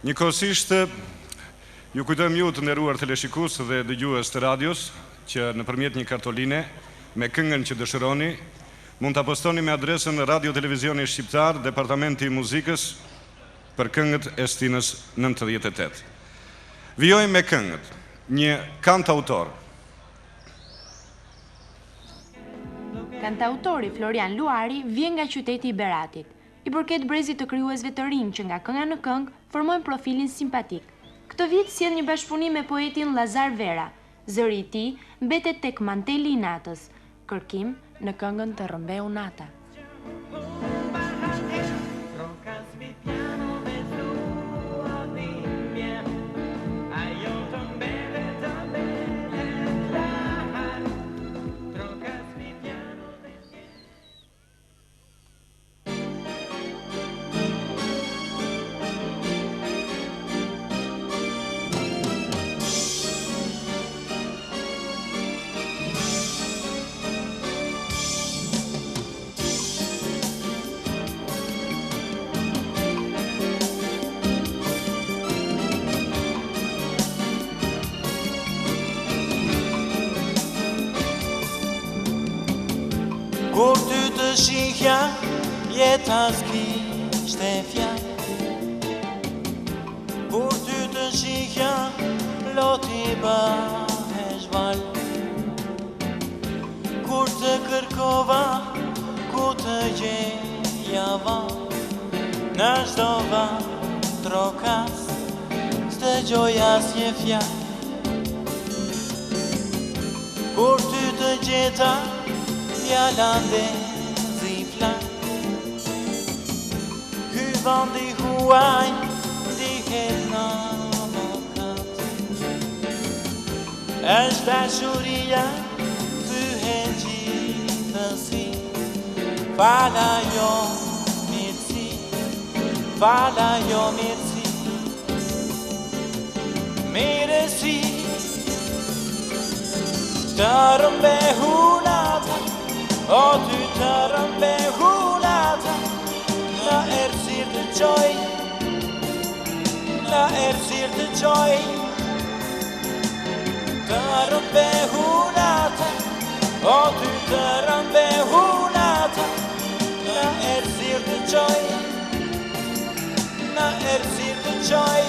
Njëkohësisht, ju kujtojmë ju të nderuar teleshikues dhe dëgjues të radios që nëpërmjet një kartoline me këngën që dëshironi, mund ta postoni me adresën Radio Televizioni Shqiptar, Departamenti I Muzikës për këngët e Stinës 98. Vijojmë me këngët, një kantautor. Kantautori Florian Luari vjen nga qyteti I Beratit. I përket brezit të krijuesve të rinj që nga kënga në këngë formojnë profilin simpatik. Këtë vit sjell një bashkëpunim me poetin Lazar Vera. Zëri I tij mbetet tek manteli I natës. Kërkim në këngën Të rrëmbeu nata. Kur ty të shihja, jeta s'kishte fjalë. Kur ty të shihja, loti bahesh val. Kur të kërkova, ku të gjeja val. Në çdo vend trokas, s'dëgjoj asnjë fjalë. Kur ty të gjeta, fjallande ziflan. Ky vandi huaj dihet në mëkat. Është dashuria thyhet gjithësi. Fala jo mirësi, fala jo mirësi. Mirësi Të rëmbe hunata, o ty të rëmbe hunata, në erësir të qoj, në erësir të qoj. Të rëmbe hunata, o ty të rëmbe hunata, në erësir të qoj, në erësir të qoj.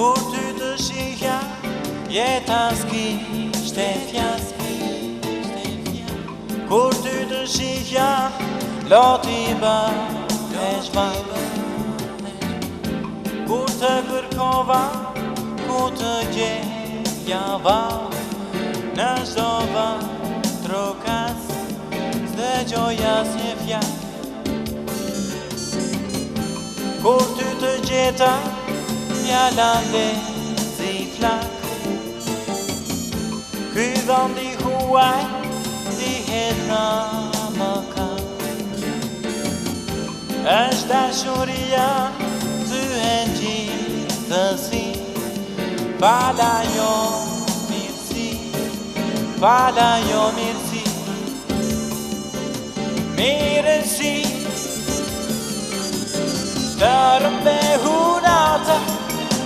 Kur ty të shihja, jeta s'kishte fjaski. Kur ty të shihja, loti bëhe zhvaj. Kur të kërkova, ku të gjeja vaj, në shdo trokas, s'dë gjoja s'nje fjak. Kur ty të gjeta, fjalla lezi flak. Ky dhëndi huaj, dihet në më kam. Është dashuria, thyhen gjithësi, fala jo mirësi, fala jo mirësi. Mirësi, të rëmbe hunata,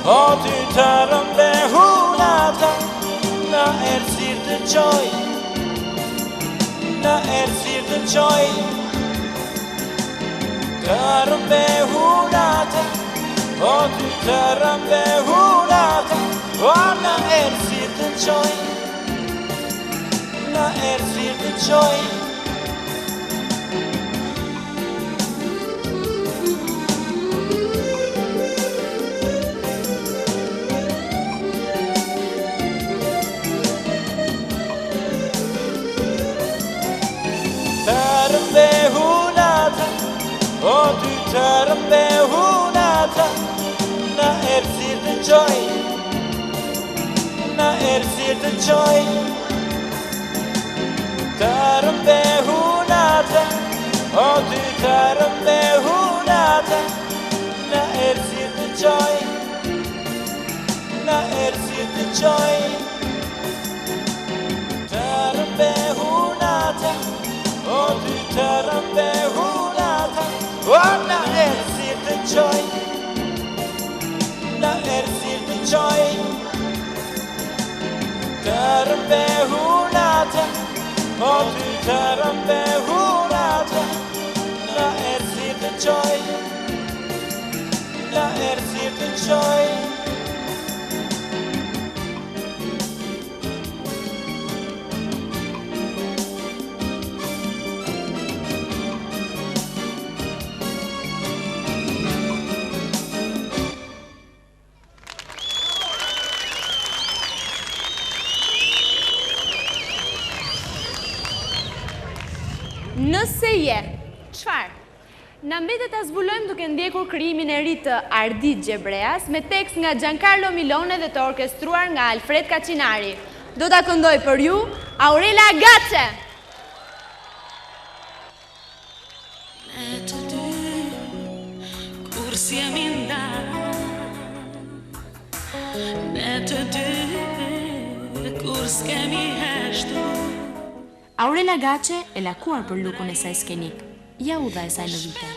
o ty të rëmbe hunata, në erësir të qoj, në erësir të qoj. Të rëmbe hunata, o ty të rëmbe hunata, o në erësir të qoj, në erësir të qoj. O ty të rëmbe hunata, në erësir të qoj, në erësir të qoj. Të rëmbe hunata, o ty të rëmbe hunata, në erësir të qoj, në erësir të qoj. Të rëmbe hunata, o ty të rëmbe hunata, o në erësir të qoj, në erësir të qoj. Të rëmbe hunata, o ty të rëmbe hunata, në erësir të qoj, në erësir të qoj. Nëse je, qfar? Na mbetet ta zbulojmë duke ndjekur krijimin e ri të Ardit Gjebreas me tekst nga Giancarlo Milone dhe të orkestruar nga Alfred Kaçinari. Do ta këndoj për ju Aurela Gace. Ne të dy, kur s'jemi ndarë, ne të dy, kur s'kemi heshtur. Aurela Gace e lakuar për lukun e saj skenik, ja udha e saj në vite.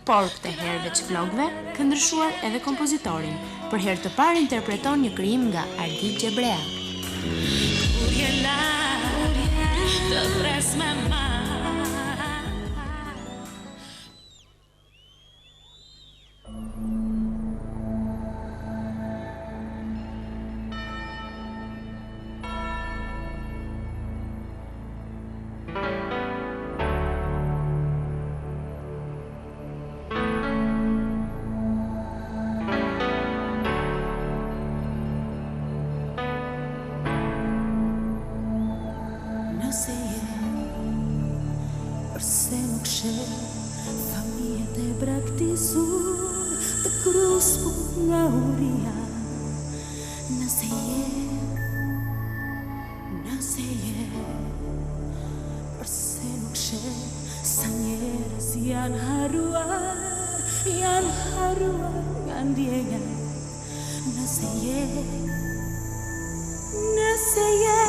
Por këtë herë veç flokëve, këndryshuar edhe kompozitorin, për herë të parë interpreton një krijim nga Ardit Gjebrea. Kur je larë, të pres me ma. Nëse je, përse më kshe, famijet e braktizur të krusku nga uria. Nëse je, she sa njerëz janë haruar nga ndjenja. Nëse je,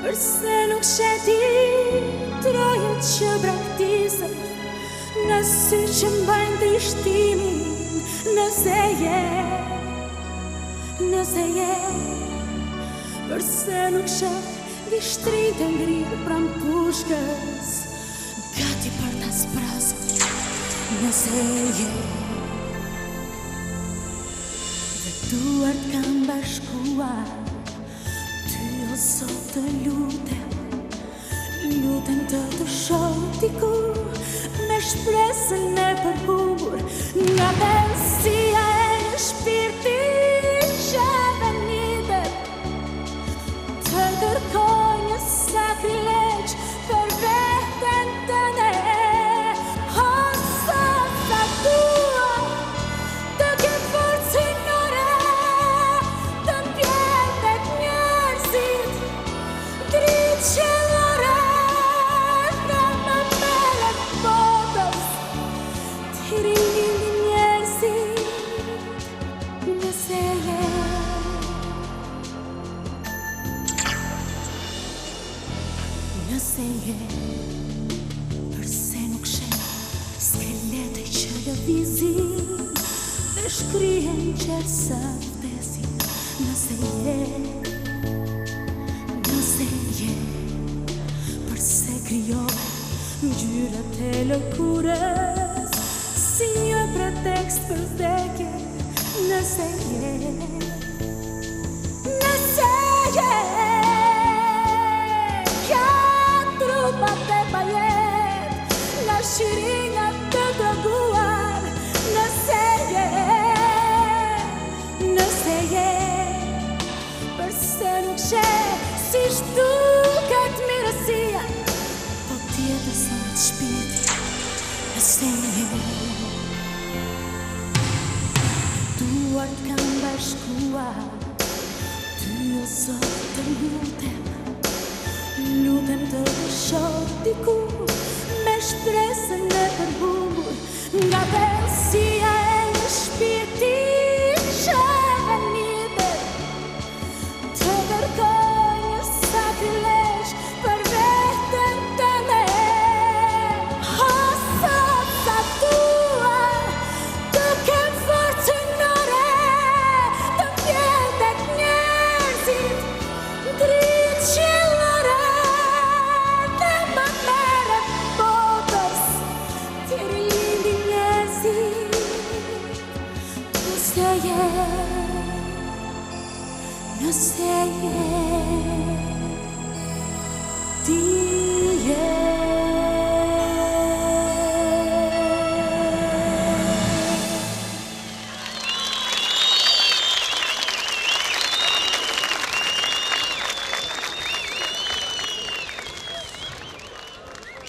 përse nuk sheti trojët që braktisën në sy që mbajnë trishtimin. Nëse je, përse nuk shet vishtrit e ngrirë pram pushkës, gati për ta sprasur. Nëse je, dhe duart kam bashkuar, ty o sot të lutem të shoh dikur, me shpresën e përhumbur, nga pensia e një shpirti që venitet, të kërkoj një sakrilegj për veten tënde. O sot sa dua të kem forcinore, të mbjell tek njerëzit dritë qellore, nga më merret botës t'i rilindi njerëzit. Nëse je, përse nuk shet skelete që lëvizin dhe shkrihen qërë sa vdesin. Nëse je, përse krijohen ngjyrat e lëkurës si një pretekst për vdekje. Nëse je, ka trupat e bajet nga shiringat të droguar. Nëse je, përse nuk shet si shduket mirësia, po tjetër sot shpirti. Nëse je, duart kam bashkuar, ty o sot të lutem të shoh dikur, me shpresën e përhumbur, nga pensia e një shpirti që venitet, të kërkoj një sakrilegj për veten tënde. O sot sa dua të kem forcinore, të mbjell tek njerëzit dritë qellore, nga më merret botës t'i rilindi njerëzit. Nëse je, ti je.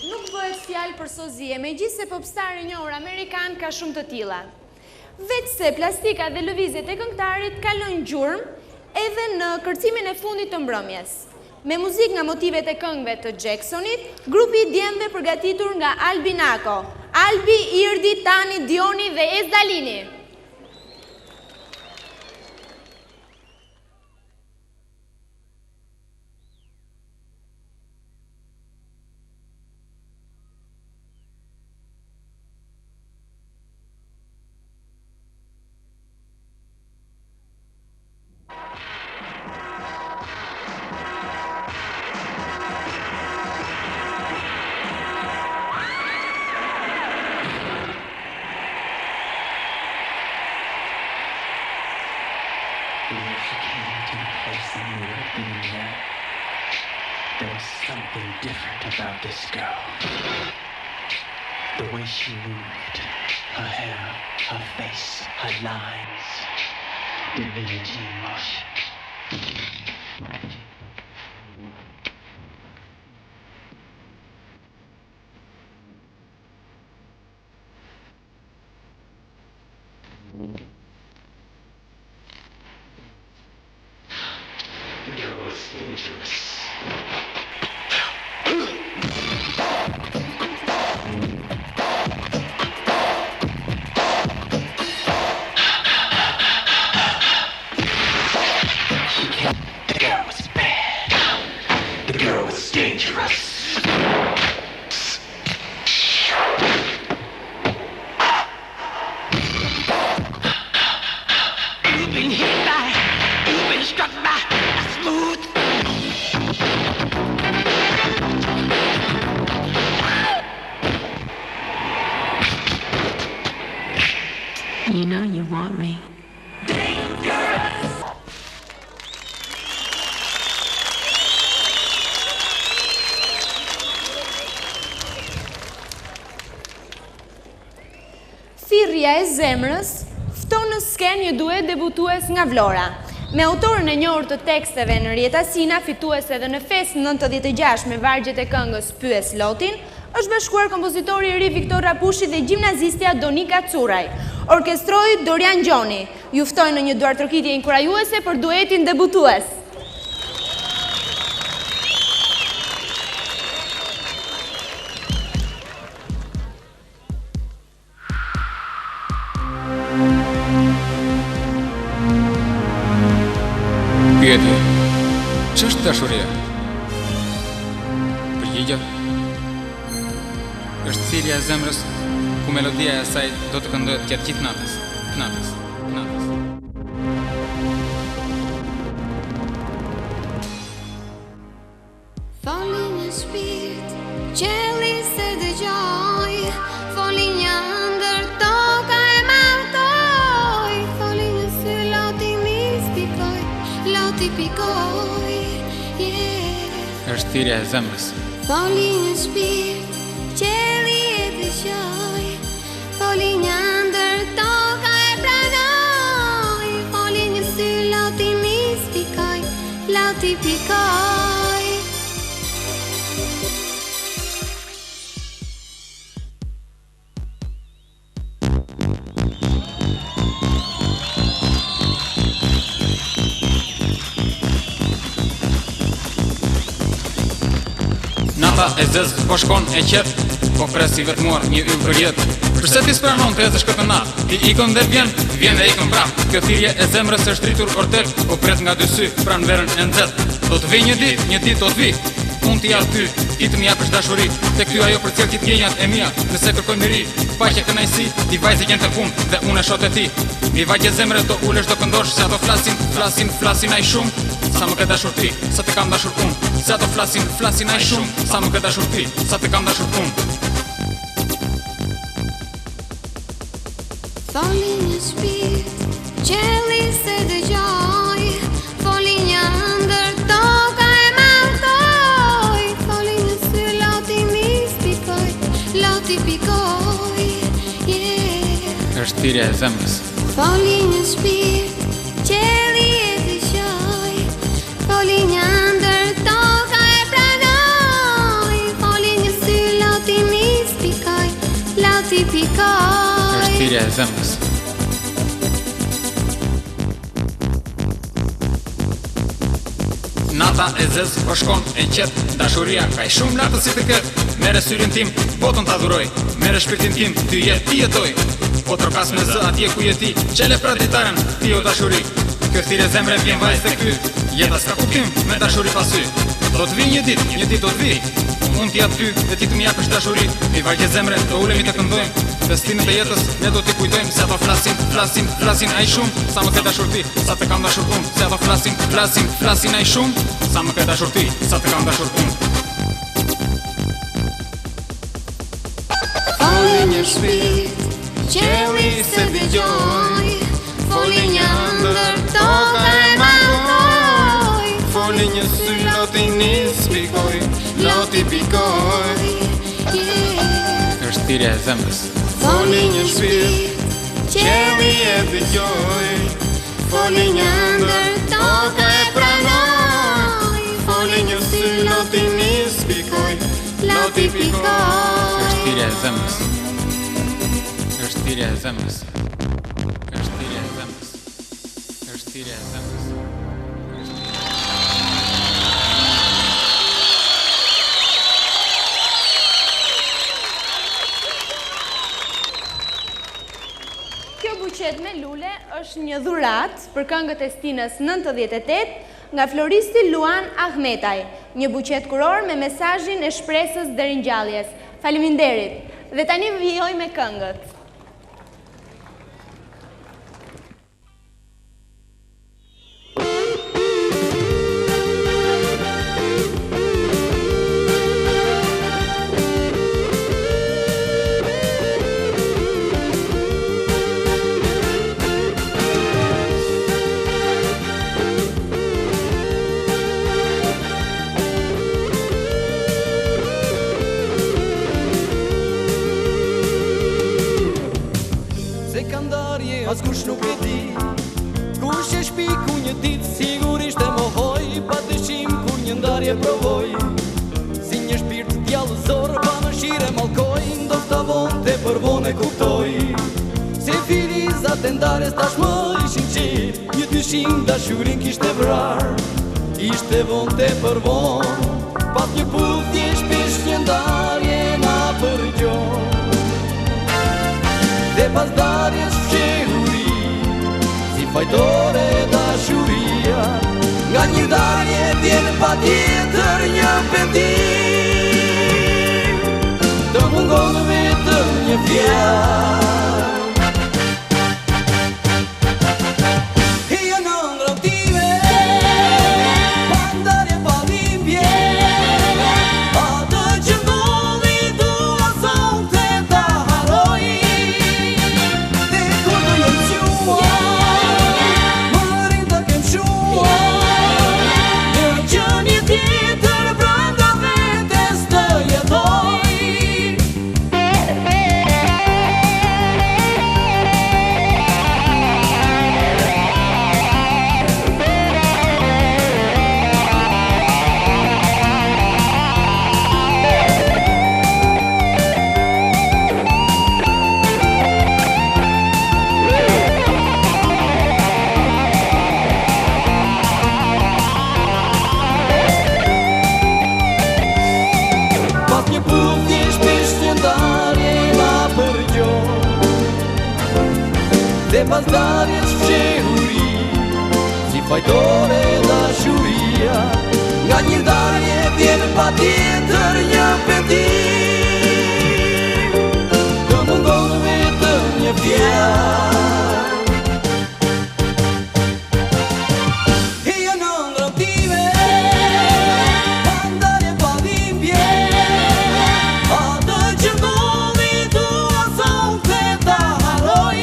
Nuk bëhet fjalë për sozie, megjithse popstar i njohur amerikan ka shumë të tilla. Veçse plastika dhe lëvizjet e këngëtarit kalojnë gjurmë edhe në kërcimin e fundit të mbrëmjes. Me muzikë nga motivet e këngëve të Jacksonit, grupi i djemve përgatitur nga Albi Nako, Albi, Irdi, Tani, Dioni dhe Ezdalini. There was something different about this girl. The way she moved, her hair, her face, her lines, divinity in motion. The girl was dangerous. The girl was bad. The girl was dangerous. You've been hit by, you've been struck by a smooth. You know you want me. Thirrja e zemrës fton në skenë një duet debutues nga Vlora. Me autorën e njohur të teksteve Henrieta Sina, fituese edhe në fest 96 me vargjet e këngës Pyes Lotin, është bashkuar kompozitori i ri Viktor Rapushi dhe gjimnazistja Donika Curaj. Orkestroi Dorian Gjoni. Ju ftoj në një duartrokitje inkurajuese për duetin debutues. Pyetje, ç'është dashuria? Përgjigje është thirrja e zemrës ku melodia e saj do të këndohet gjatë gjithë natës. Foli një shpirt, qeli se dëgjoj, foli një ndër toka e maltoj, foli një sy loti mispikoj, loti pikoj, është thirrja e zemrës. Foli një shpirt, qeli e dëgjoj, foli një ndër toka e pranoj, foli një sy loti mispikoj, loti pikoj. Nata e zezë po shkon e qet, po presi vetmuar një yll për jetë. Përse ti s'pranon të hedhësh këtë natë? Ti ikon dhe vjen dhe ikon prap. Kjo thirrje e zemrës është rritur ortet, po pret nga dy sy pran verën e nxehtë. Do të vijë një ditë do të vi. Unë t'i jap ty, ti të më japësh dashuri. Tek ty ajo për cilë ti t'gjenjat e mia. Nëse kërkoj miri, paqe kënaqësi, ti vajzë gjen tek unë dhe unë e shoh te ti. Mi vajzë zemrë do ulesh do këndosh, se ato flasin ai shumë. Sa më ke dashur ti, sa të kam dashur unë. Se ato flasin ai shumë. Sa më ke dashur ti, sa të kam dashur unë. Foli një shpirt, qeli se dëgjoj, foli një ndër toka e maltoj, foli një sy loti mispikoj, loti pikoj, është thirrja e zemrës. Foli një shpirt, qeli e dëgjoj, foli një ndër toka e pranoj, foli një sy loti mispikoj, loti pikoj. Është thirrja e zemrës. Nata e zezë po shkon e qet, dashuria ka shumë lartë si të ketë. Mere syrin tim, botën ta dhuroj, mere shpirtin tim, ty ti jetoj. Po trokas me zë atje ku je ti, qele pra ditaren, ti o dashuri. Kjo thirrje zemre vjen vajzë te ky, jeta s'ka kuptim me dashuri pasy. Do të vi një ditë do të vi. Unë t'jap ty dhe ti të më japësh dashuri. Mi vajzë zemre, do ulemi të këndojmë. Festimet e jetës, ne do t'i kujtojmë. Se ato flasin ai shumë. Sa më ke dashur ti, sa të kam dashur unë. Se ato flasin ai shumë. Sa më ke dashur ti, sa të kam dashur unë. Foli një shpirt, qeli se dëgjoj, foli një ndër toka e maltoj, foli një sy loti mispikoj, loti pikoj. Është thirrja e zemrës. Foli një shpirt, qeli e dëgjoj, foli një ndër toka e pranoj, foli një sy loti mispikoj, loti pikoj. Është thirrja e zemrës. Është thirrja e zemrës. Është thirrja e zemrës. Është thirrja e zemrës. Kjo buqet me lule është një dhurat për këngët e Stinës 98, nga floristi Luan Ahmetaj, një buqet kuror me mesazhin e shpresës dhe ringjalljes. Faleminderit. Dhe tani vijoj me këngët. Askush nuk e di kush e shpiku një ditë sigurisht e mohoj, pa dyshim kur një ndarje provoj, si një shpirt djallëzor pa mëshire mallkoj, ndoshta vonte për vonë e kuptoj se firizat e ndarjes tashmë ishin qit, një dyshim dashurin kishte vrar, ishte vonte për vonë, pas një puthje shpesh një ndarje na përgjon, dhe pas darjes fajtore dashuria, nga një ndarje vjen patjetër një pendim, të mungon vetëm një fjalë. Hija në ëndrrën time, pa ndarje pa dhimbje, atë që ndodhi dua sonte ta harroj, dhe kur do jem qua pas darjes fshehuri, si fajtore dashuria, nga një ndarje vjen patjetër një pendim, të mungon vetëm një fjalë. Hija në ëndrrën time, pa ndarje pa dhimbje, atë që ndodhi dua sonte ta harroj,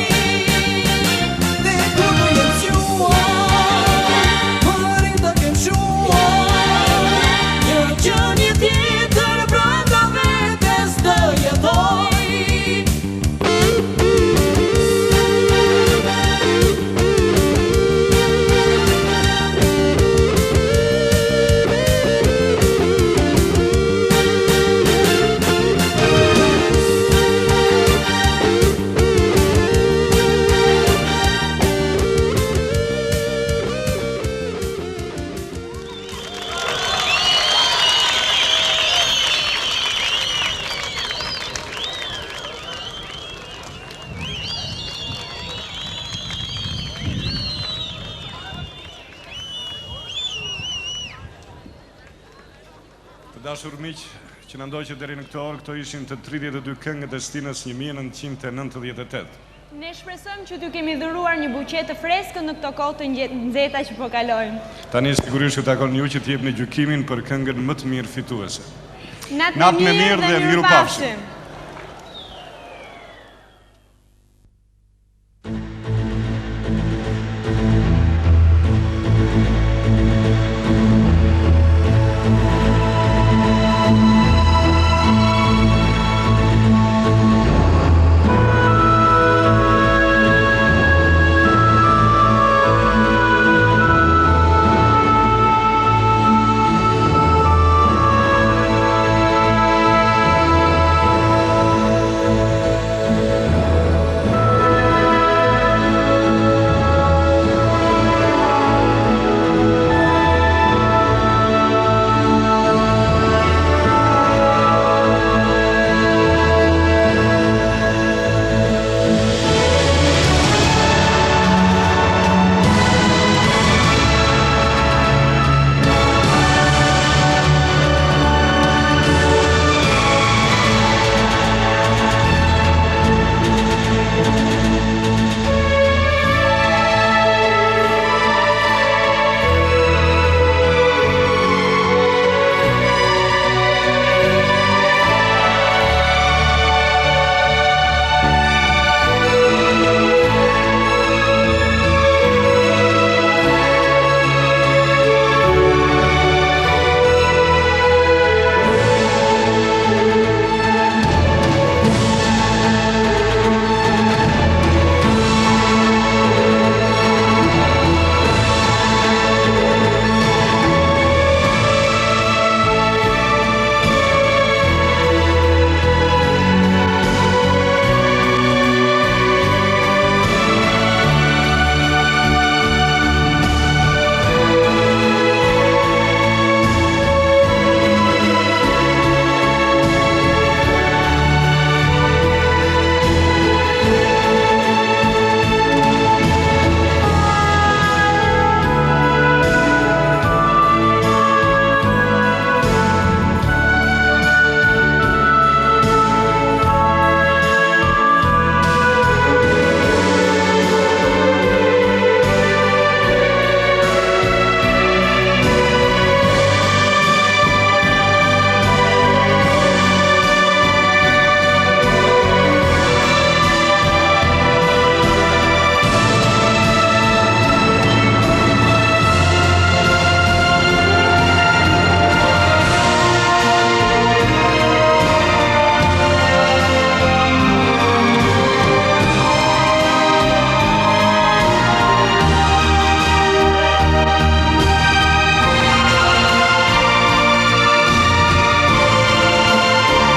Dashur miq, që na ndoqët deri në këtë orë, këto ishin të 32 këngët e Stinës 1998. Ne shpresojmë që t'ju kemi dhuruar një buqet të freskët në këto kohë të nxehta që po kalojmë. Tani sigurisht ju takon ju që t'jepni gjykimin për këngën më të mirë fituese. Natë më mirë dhe mirupafshim.